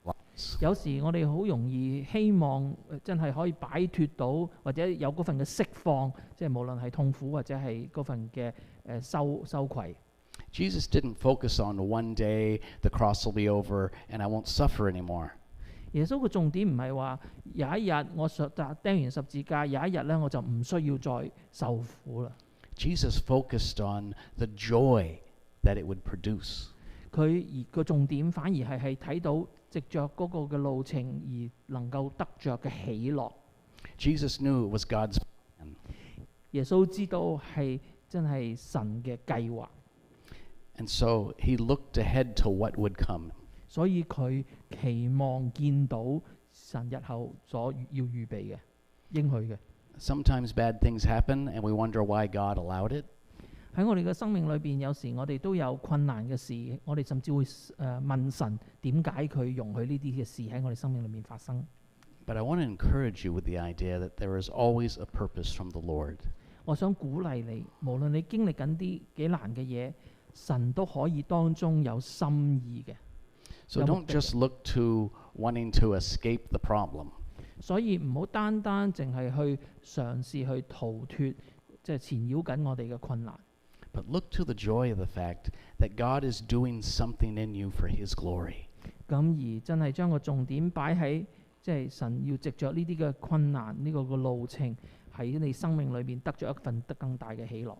lives. 有時我哋好容易希望真係可以擺脫到，或者有嗰份嘅釋放，即係無論係痛苦或者係嗰份嘅羞愧。Jesus didn't focus on one day the cross will be over and I won't suffer anymore. 耶穌嘅重點唔係話有一日我釘完十字架，有一日咧我就唔需要再受苦啦。Jesus focused on the joy that it would produce. 佢而個重點反而係睇到藉着嗰個嘅路程而能夠得着嘅喜樂。Jesus knew it was God's plan. 耶穌知道係真係神嘅計劃。And so he looked ahead to what would come. 所以佢期望見到神日後所要預備嘅應許嘅。Sometimes bad things happen and we wonder why God allowed it. 喺我哋嘅生命裏邊，有時我哋都有困難嘅事，我哋甚至會問神點解佢容許呢啲嘅事喺我哋生命裏面發生。But I want to encourage you with the idea that there is always a purpose from the Lord. 我想鼓勵你，無論你經歷緊啲幾難嘅嘢，神都可以當中有心意嘅。So don't just look to wanting to escape the problem. 所以唔好單單淨係去嘗試去逃脫，即係纏繞緊我哋嘅困難。But look to the joy of the fact that God is doing something in you for His glory. 咁而真係將個重點擺喺，即係神要藉着呢啲嘅困難，呢個嘅路程喺你生命裏邊得咗一份更大嘅喜樂。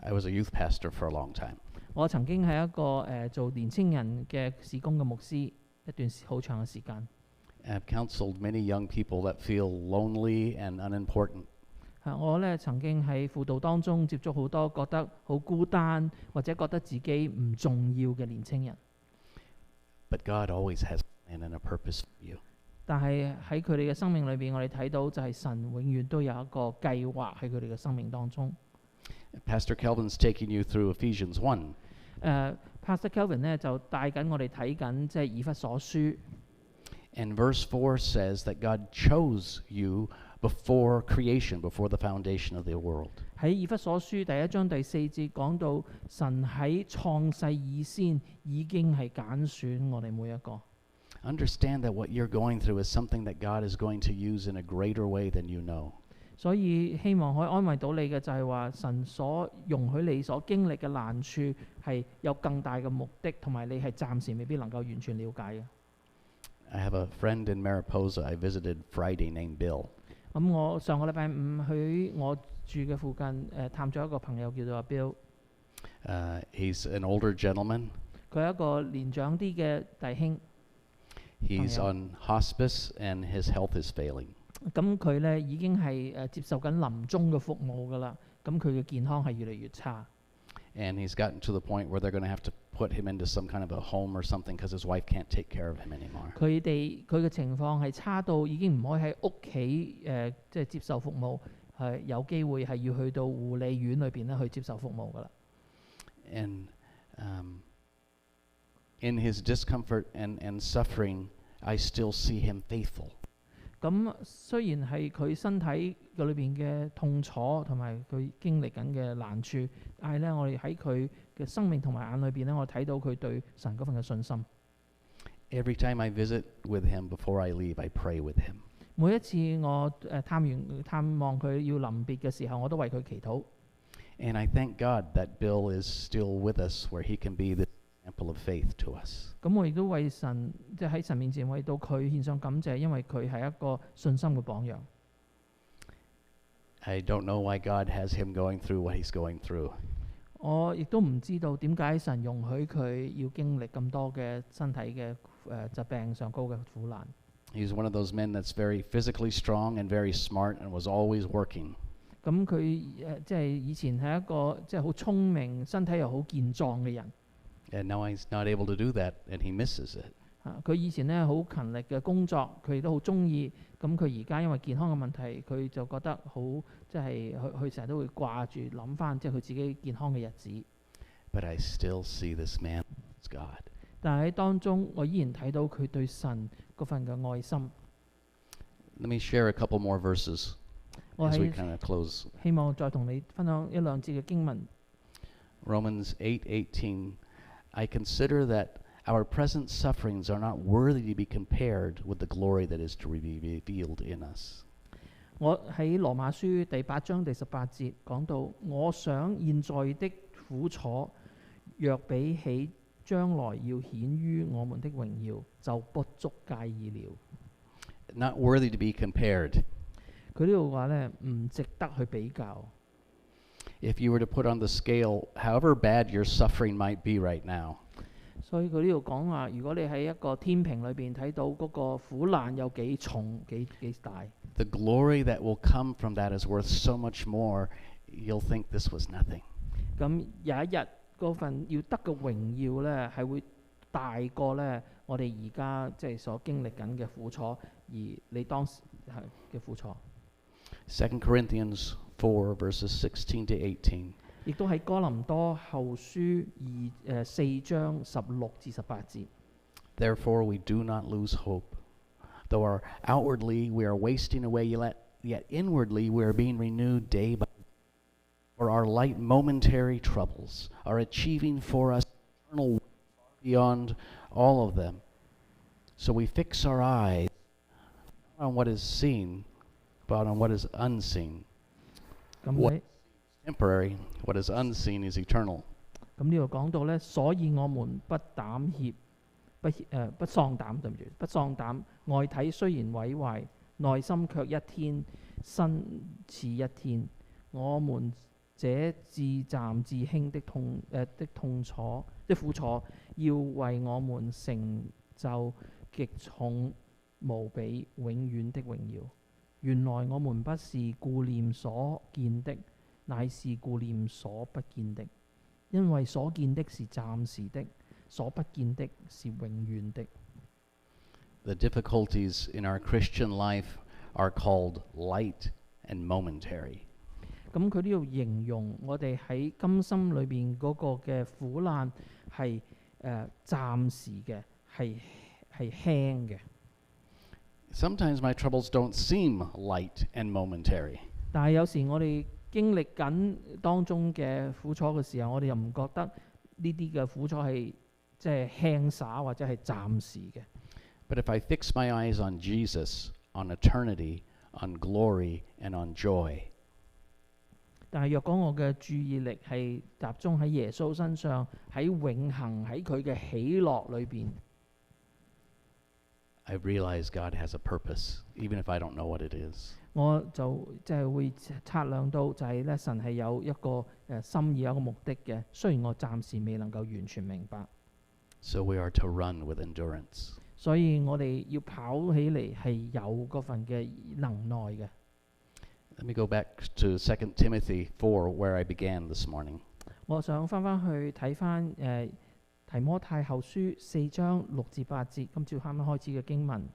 I was a youth pastor for a long time. 我曾經係一個做年青人嘅事工嘅牧師一段好長嘅時間。I've counseled many young people that feel lonely and unimportant. 我咧曾經喺輔導當中接觸好多覺得好孤單或者覺得自己唔重要嘅年青人。But God always has a plan and a purpose for you. 但係喺佢哋嘅生命裏邊，我哋睇到就係神永遠都有一個計劃喺佢哋嘅生命當中。Pastor Kelvin's taking you through Ephesians 1. Pastor Kelvin 咧就帶緊我哋睇緊即係以弗所書。And verse 4 says that God chose you before creation, before the foundation of the world. 喺以弗所書第1章第4節講到，神喺創世以先已經係揀選我哋每一個。Understand that what you're going through is something that God is going to use in a greater way than you know. 所以希望可以安慰到你嘅就係話，神所容許你所經歷嘅難處係有更大嘅目的，同埋你係暫時未必能夠完全了解嘅。I have a friend in Mariposa I visited Friday named Bill. 咁我上個禮拜五去我住嘅附近探咗一個朋友叫做阿 Bill。He's an older gentleman. 佢係一個年長啲嘅弟兄。He's on hospice and his health is failing. 咁佢咧已經係接受緊臨終嘅服務㗎啦。咁佢嘅健康係越嚟越差。And he's gotten to the point where they're going to have to put him into some kind of a home or something because his wife can't take care of him anymore. 佢嘅情況係差到已經唔可以喺屋企即係接受服務，係有機會係要去到護理院裏邊咧去接受服務㗎啦。And in his discomfort and suffering, I still see him faithful. 咁雖然係佢身體嘅裏邊嘅痛楚同埋佢經歷緊嘅難處，但係咧我哋喺佢嘅生命同埋眼裏邊咧，我睇到佢對神嗰份嘅信心。Every time I visit with him before I leave, I pray with him. 每一次我探望佢要臨別嘅時候，我都為佢祈禱。And I thank God that Bill is still with us, where he can be the example of faith to us. 咁我亦都為神即係喺神面前為到佢獻上感謝，因為佢係一個信心嘅榜樣。I don't know why God has him going through what he's going through. 我亦都唔知道點解神容許佢要經歷咁多嘅身體嘅疾病上高嘅苦難。He's one of those men that's very physically strong and very smart and was always working. 咁佢即係以前係一個即係好聰明、身體又好健壯嘅人。And now he's not able to do that, and he misses it. 佢以前咧好勤力嘅工作，佢亦都好中意。咁佢而家因為健康嘅問題，佢就覺得好即係佢成日都會掛住諗翻即係佢自己健康嘅日子。But I still see this man as God. 但係喺當中，我依然睇到佢對神嗰份嘅愛心。Let me share a couple more verses 我 as we 喺 kind of close. 希望再同你分享一兩節嘅經文。Romans 8:18. I consider that our present sufferings are not worthy to be compared with the glory that is to be revealed in us. 我喺羅馬書第8章第18節講到，我想現在的苦楚，若比起將來要顯於我們的榮耀，就不足介意了。Not worthy to be compared. 佢呢度話咧，唔值得去比較。If you were to put on the scale, however bad your suffering might be right now, 所以佢呢度講話，如果你喺一個天平裏邊睇到嗰個苦難有幾重幾大， the glory that will come from that is worth so much more, you'll think this was nothing. 咁有一日嗰份要得嘅榮耀咧，係會大過咧我哋而家即係所經歷緊嘅苦楚，而你當時係嘅苦楚。 2 Corinthians 4 verses 16 to 18. 亦都喺哥林多後書4章16至18節。 Therefore we do not lose hope. Though outwardly we are wasting away, yet inwardly we are being renewed day by day. For our light momentary troubles are achieving for us eternal beyond all of them. So we fix our eyes not on what is seen, but on what is unseen. 咁 What is temporary, what is unseen is eternal. 咁呢度講到咧，所以我們不膽怯，不喪膽，對唔住，不喪膽。外體雖然毀壞，內心卻一天新似一天。我們這自暫自輕的痛楚，即苦楚，要為我們成就極重無比永遠的榮耀。原來我們不是顧念所見的，乃是顧念所不見的，因為所見的是暫時的，所不見的是永遠的。the difficulties in our Christian life are called light and momentary. 咁佢呢度形容我哋喺今生裏邊嗰個嘅苦難係暫時嘅，係輕嘅。Sometimes my troubles don't seem light and momentary. 但係有時我哋經歷緊當中嘅苦楚嘅時候，我哋又唔覺得呢啲嘅苦楚係即係輕灑或者係暫時嘅。But if I fix my eyes on Jesus, on eternity, on glory, and on joy, 但係若果我嘅注意力係集中喺耶穌身上，喺永恆喺佢嘅喜樂裏邊， I realize God has a purpose, even if I don't know what it is. 我就即係會測量到就係咧神係有一個心意有一個目的嘅，雖然我暫時未能夠完全明白。 So we are to run with endurance. 所以我哋要跑起嚟係有嗰份嘅能耐嘅。 Let me go back to 2 Timothy 4, where I began this morning. 我想翻去睇翻提摩太後書4章6至8節，今朝啱啱開始嘅經文。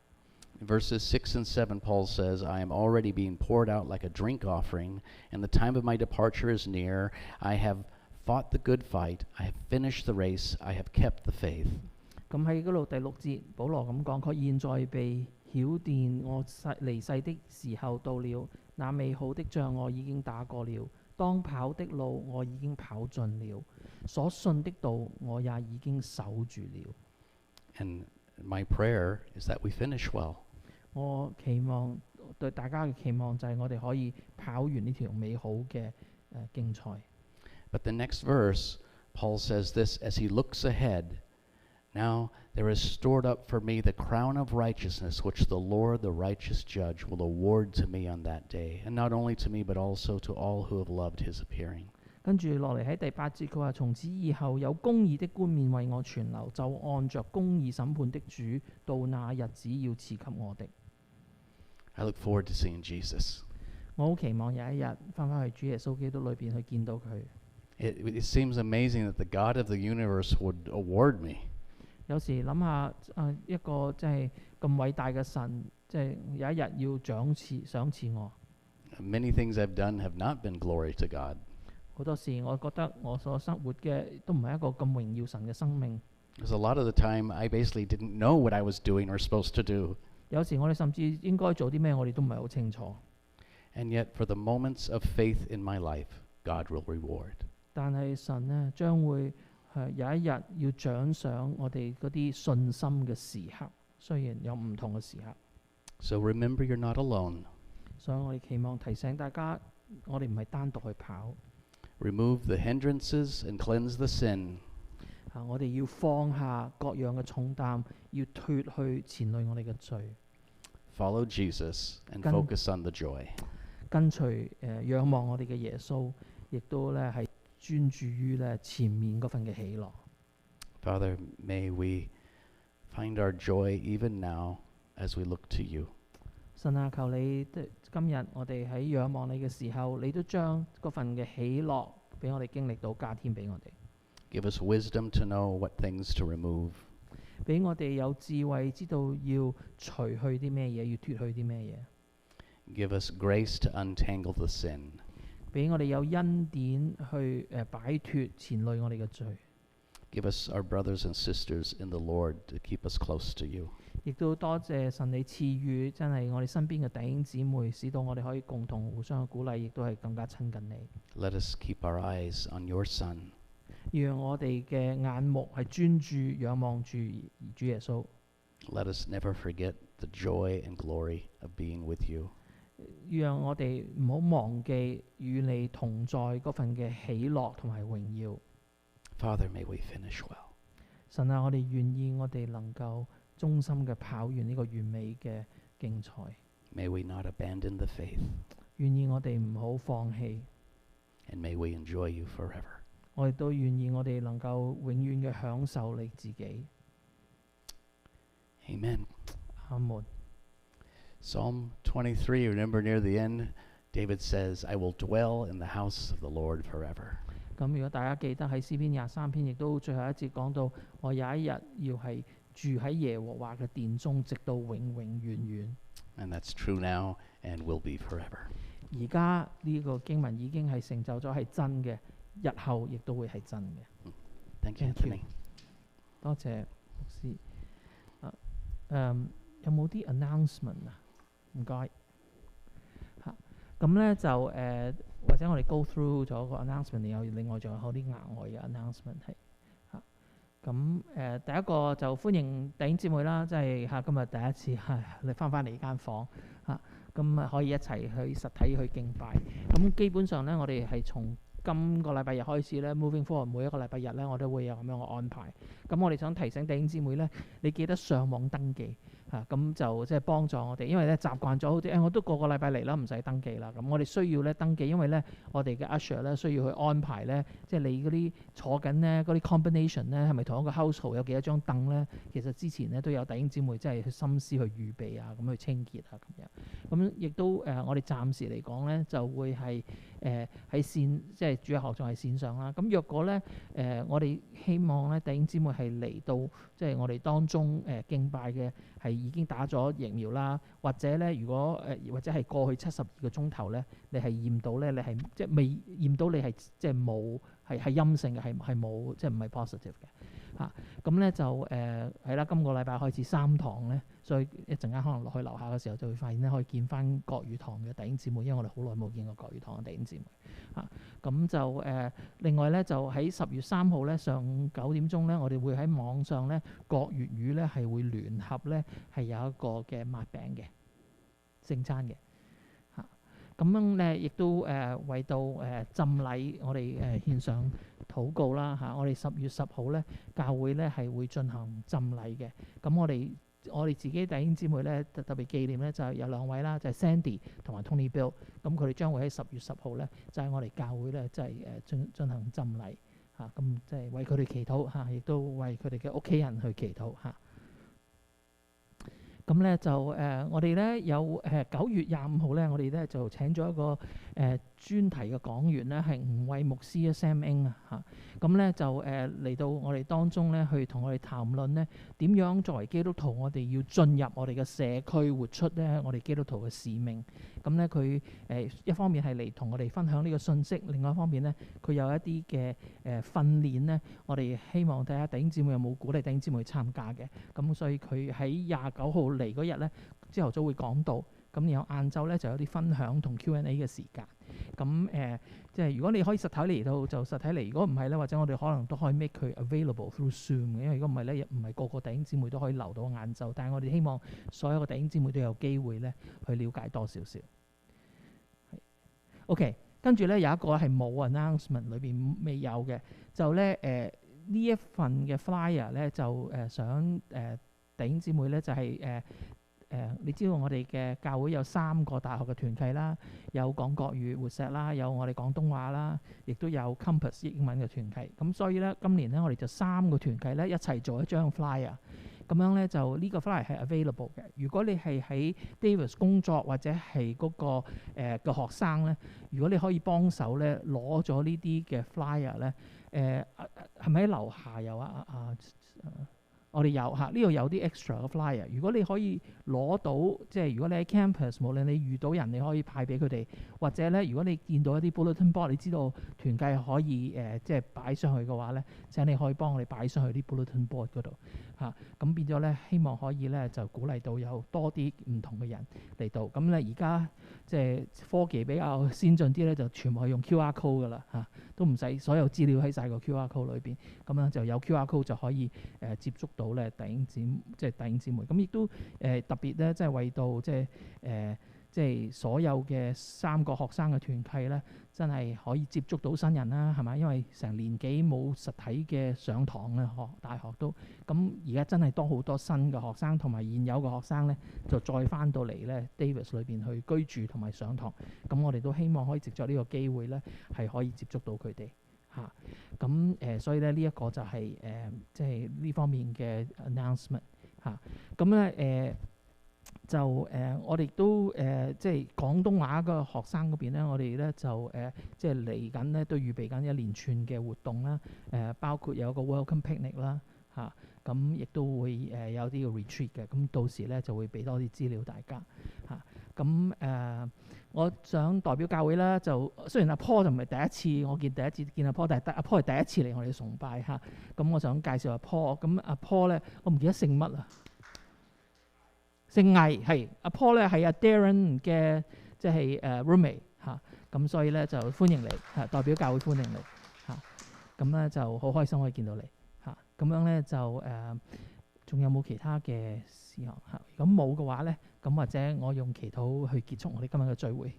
In verses 6 and 7, Paul says, I am already being poured out like a drink offering, and the time of my departure is near. I have fought the good fight. I have finished the race. I have kept the faith. 咁喺嗰度第6節，保羅咁講：佢現在被曉電，我離世的時候到了。那美好的仗我已經打過了，當跑的路我已經跑盡了，所信的道我也已經守住了。 And my prayer is that we finish well. 我期望對大家嘅期望就係我哋可以跑完呢條美好嘅競賽。 But the next verse, Paul says this as he looks ahead. Now there is stored up for me the crown of righteousness, which the Lord, the righteous judge, will award to me on that day, and not only to me, but also to all who have loved his appearing. 跟住落嚟喺第8節，佢話：從此以後有公義的冠冕為我存留，就按着公義審判的主，到那日子要賜給我的。 I look forward to seeing Jesus. 我好期望有一日翻去主耶穌基督裏邊去見到佢。 It seems amazing that the God of the universe would award me. 有時諗下一個即係咁偉大嘅神，即係有一日要賞賜我。 Many things I've done have not been glory to God. 好多時我覺得我所生活嘅都唔係一個咁榮耀神嘅生命。 Because a lot of the time I basically didn't know what I was doing or supposed to do. 有時我哋甚至應該做啲咩，我哋都唔係好清楚。 And yet for the moments of faith in my life, God will reward. 但係神呢，將會有一日要獎賞我哋嗰啲信心嘅時刻，雖然有唔同嘅時刻。 So remember you're not alone. 所以我哋期望提醒大家，我哋唔係單獨去跑。 Remove the hindrances and cleanse the sin. 我哋要放下各樣嘅重擔，要脱去纏累我哋嘅罪。 Follow Jesus and 跟 focus on the joy. 跟隨仰望我哋嘅耶穌，亦都咧係專注於咧前面嗰份嘅喜樂。 Father, may we find our joy even now as we look to you. 神啊，求你今日我哋喺仰望你嘅時候，你都將嗰份嘅喜樂俾我哋經歷到，加添俾我哋， Give us wisdom to know what things to remove. 俾我哋有智慧，知道要除去啲咩嘢，要脱去啲咩嘢， Give us grace to untangle the sin. 俾我哋有恩典去擺脱纏累我哋嘅罪， Give us our brothers and sisters in the Lord to keep us close to you. 亦都多謝神你賜予真係我哋身邊嘅弟兄姊妹，使到我哋可以共同互相嘅鼓勵，亦都係更加親近你。 Let us keep our eyes on your Son. 讓我哋嘅眼目係專注仰望住主耶穌， Let us never forget the joy and glory of being with you. 讓我哋唔好忘記與你同在嗰份嘅喜樂同埋榮耀。 Father, may we finish well. 神啊，我哋願意我哋能夠忠心嘅跑完呢個完美嘅競賽， May we not abandon the faith. 願意我哋唔好放棄， And may we enjoy you forever. 我亦都願意我哋能夠永遠嘅享受你自己。 Amen. 阿門。 Psalm 23, remember near the end, David says, I will dwell in the house of the Lord forever. 咁如果大家記得喺詩篇23篇，亦都最後一節講到，我有一日要係住喺耶和華嘅殿中，直到永永遠遠。 And that's true now and will be forever. 而家呢個經文已經係成就咗係真嘅，日後亦都會係真嘅。 Thank you, Thank you. Anthony. 多謝牧師。有冇啲 announcement 啊？唔該。嚇，咁咧就或者我哋 go through 咗個 announcement，然後另外仲有好啲額外嘅 announcement 係嚇。咁第一個就歡迎弟兄姊妹啦，即係今日第一次你翻嚟呢間房嚇，咁可以一齊去實體去敬拜。咁基本上咧，我哋係從今個禮拜日開始咧 ，moving forward 每一個禮拜日咧，我都會有咁樣嘅安排。咁我哋想提醒弟兄姊妹咧，你記得上網登記嚇，咁就即係幫助我哋，因為咧習慣咗好似我都個禮拜嚟啦，唔使登記啦。咁我哋需要咧登記，因為咧我哋嘅 usher 咧需要去安排咧，即係你嗰啲坐緊咧嗰啲 combination 咧係咪同一個 household 有幾多張凳咧？其實之前咧都有弟兄姊妹即係去心思去預備啊，咁去清潔啊咁樣。咁亦都我哋暫時嚟講咧就會係喺線，即係主日學仲係線上啦。咁若果咧我哋希望咧弟兄姊妹係嚟到即係我哋當中敬拜嘅係已經打咗疫苗啦，或者咧如果或者係過去72個鐘頭咧，你係驗到咧你係即係未驗到你係即係冇係陰性嘅，係冇即係唔係 positive 嘅嚇。咁咧就係啦，今個禮拜開始3堂咧，所以一陣間可能落去樓下嘅時候就會發現咧可以見翻國語堂嘅弟兄姊妹，因為我哋好耐冇見過國語堂嘅弟兄姊妹嚇。咁就另外咧就喺10月3號咧上午9點鐘咧，我哋會喺網上咧國粵語咧係會聯合咧係有一個嘅擘餅嘅聖餐嘅嚇。咁樣咧亦都為到浸禮，我哋獻上禱告啦嚇。我哋10月10號咧教會咧係會進行浸禮嘅。咁我哋自己弟兄姊妹咧特別紀念咧就有2位啦，就係 Sandy 同埋 Tony Bill。咁佢哋將會喺10月10號咧就係我哋教會咧即係進行浸禮嚇。咁即係為佢哋祈禱嚇，亦都為佢哋嘅屋企人去祈禱嚇。咁咧就我哋咧有9月25號咧，我哋咧就請咗一個專題嘅講員咧，係吳偉牧師 Sam Ing 啊嚇。咁咧就嚟到我哋當中咧，去同我哋談論咧點樣作為基督徒，我哋要進入我哋嘅社區，活出咧我哋基督徒嘅使命。咁咧佢一方面係嚟同我哋分享呢個信息，另外一方面咧佢有一啲嘅訓練咧，我哋希望睇下弟兄姊妹有冇鼓勵弟兄姊妹去參加嘅。咁所以佢喺29號嚟嗰日咧，朝頭早會講道，咁然後晏晝咧就有啲分享同 Q&A 嘅時間。咁即係如果你可以實體嚟到就實體嚟，如果唔係咧，或者我哋可能都可以 make 佢 available through Zoom 嘅，因為如果唔係咧，唔係個個弟兄姊妹都可以留到晏晝。但係我哋希望所有嘅弟兄姊妹都有機會咧去了解多少少。OK， 跟住咧有一個係冇 announcement 裏邊未有嘅，就咧呢一份嘅 flyer 咧就想弟兄姊妹咧就係你知道我哋嘅教會有3個大學嘅團契啦，有講國語活石啦，有我哋廣東話啦，亦都有 Compass 英文嘅團契。咁所以咧今年咧我哋就3個團契咧一齊做一張 flyer。咁樣咧就呢個 flyer 係 available 嘅。如果你係喺 Davis 工作或者係嗰個嘅學生咧，如果你可以幫手咧攞咗呢啲嘅 flyer 咧，係咪喺樓下有啊？我哋有嚇，呢度有啲 extra 嘅 flyer。如果你可以攞到，即係如果你喺 campus，無論你遇到人，你可以派俾佢哋，或者咧，如果你見到一啲 bulletin board，你知道團契可以即係擺上去嘅話咧，請你可以幫我哋擺上去啲 bulletin board 嗰度嚇。咁變咗咧，希望可以咧就鼓勵到有多啲唔同嘅人嚟到。咁咧而家即係科技比較先進啲咧，就全部係用 QR code 噶啦嚇，都唔使所有資料喺晒個 QR code 裏邊。咁樣就有 QR code 就可以接觸到咧弟兄姊妹。咁亦都特別咧，即係為到即係所有嘅3個學生嘅團契咧，真係可以接觸到新人啦，係咪？因為成年幾冇實體嘅上堂咧，大學都咁而家真係多好多新嘅學生，同埋現有嘅學生咧，就再翻到嚟咧 Davis 裏邊去居住同埋上堂。咁我哋都希望可以藉著呢個機會咧，係可以接觸到佢哋嚇。咁所以咧呢一個就係即係呢方面嘅 announcement 嚇。咁咧就我哋都即係廣東話嘅學生嗰邊咧，我哋咧就即係嚟緊咧都預備緊一連串嘅活動啦。包括有個 welcome picnic 啦嚇，咁亦都會有啲嘅 retreat 嘅，咁到時咧就會俾多啲資料大家嚇。咁我想代表教會啦，就雖然阿 Paul 就唔係第一次，我第一次見阿 Paul，但係阿 Paul 係第一次嚟我哋崇拜嚇。咁我想介紹阿 Paul，咁阿 Paul 咧，我唔記得姓乜啊，姓魏，係阿 Paul 咧係阿 Darren 嘅即係roommate 嚇，咁所以咧就歡迎你嚇，代表教會歡迎你嚇。咁咧就好開心可以見到你嚇。咁樣咧就仲有冇其他嘅事項嚇？如果冇嘅話咧，咁或者我用祈禱去結束我哋今日嘅聚會。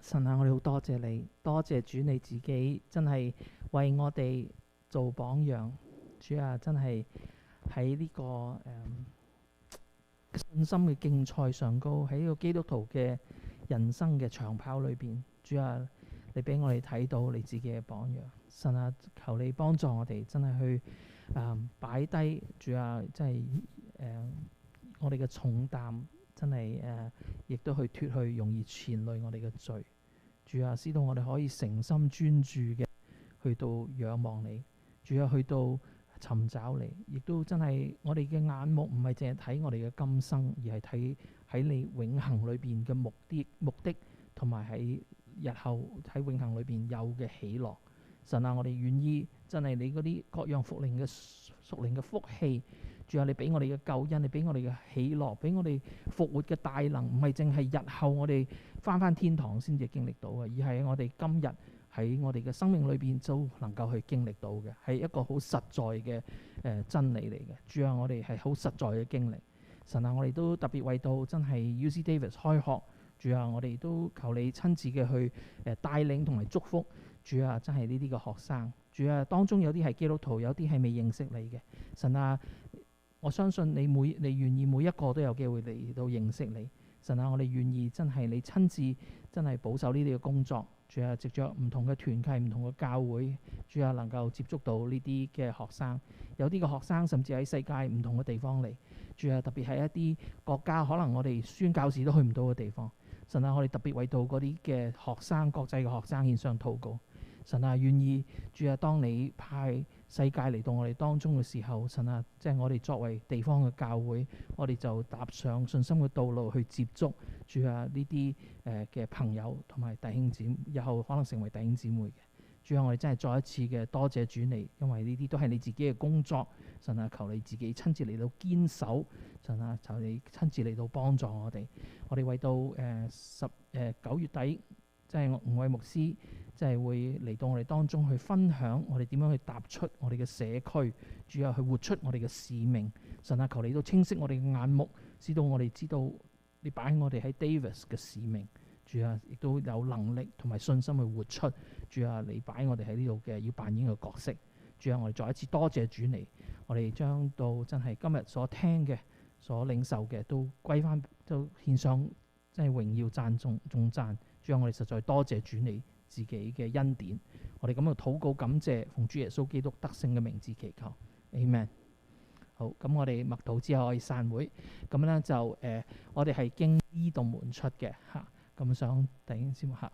神啊，我哋好多謝你，多謝主你自己真係為我哋做榜樣。主啊，真係喺呢個信心嘅競賽上高，喺呢個基督徒嘅人生嘅長跑裏邊，主啊，你俾我哋睇到你自己嘅榜樣。神啊，求你幫助我哋真係去擺低，主啊，真係我哋嘅重擔，真係亦都去脫去容易纏累我哋嘅罪。主啊，使到我哋可以誠心專注嘅去到仰望你，主啊，去到尋找你，亦都真係我哋嘅眼目唔係淨係睇我哋嘅今生，而係睇喺你永恆裏邊嘅目的，同埋喺日後喺永恆裏邊有嘅喜樂。神啊，我哋願意真係你嗰啲各樣屬靈嘅福氣，主啊，你俾我哋嘅救恩，你俾我哋嘅喜樂，俾我哋復活嘅大能，唔係淨係日後我哋返天堂先至經歷到嘅，而係我哋今日喺我哋嘅生命裏邊都能夠去經歷到嘅，係一個好實在嘅真理嚟嘅。主啊，我哋係好實在嘅經歷。神啊，我哋都特別為到真係 UC Davis 開學，主啊，我哋都求你親自嘅去帶領同埋祝福。主啊，真係呢啲嘅學生，主啊，當中有啲係基督徒，有啲係未認識你嘅。神啊，我相信你願意每一個都有機會嚟到認識你。神啊，我哋願意真係你親自真係保守呢啲嘅工作。主啊，藉着唔同嘅團契、唔同嘅教會，主啊，能夠接觸到呢啲嘅學生。有啲嘅學生甚至喺世界唔同嘅地方嚟。主啊，特別係一啲國家可能我哋宣教士都去唔到嘅地方。神啊，我哋特別為到嗰啲嘅學生、國際嘅學生獻上禱告。神啊，願意主啊，當你派世界嚟到我哋當中嘅時候，神啊，即係我哋作為地方嘅教會，我哋就踏上信心嘅道路去接觸主啊呢啲嘅朋友同埋弟兄姊妹，日後可能成為弟兄姊妹嘅。主啊，我哋真係再一次嘅多謝主你，因為呢啲都係你自己嘅工作。神啊，求你自己親自嚟到堅守。神啊，求你親自嚟到幫助我哋。我哋為到9月底，即係吳偉牧師，即係會嚟到我哋當中去分享我哋點樣去踏出我哋嘅社區，主啊，去活出我哋嘅使命。神啊，求你都清晰我哋嘅眼目，使到我哋知道你擺我哋喺 Davis 嘅使命。主啊，亦都有能力同埋信心去活出。主啊，你擺我哋喺呢度嘅要扮演嘅角色。主啊，我哋再一次多謝主你，我哋將到真係今日所聽嘅、所領受嘅都歸翻，都獻上真係榮耀讚頌讚。主啊，我哋實在多謝主你自己嘅恩典。我哋咁樣禱告感謝，奉主耶穌基督得勝嘅名字祈求 Amen。 好，咁我哋默禱之後可以散會。咁咧就我哋係經呢道門出嘅嚇。咁想弟兄姊妹嚇。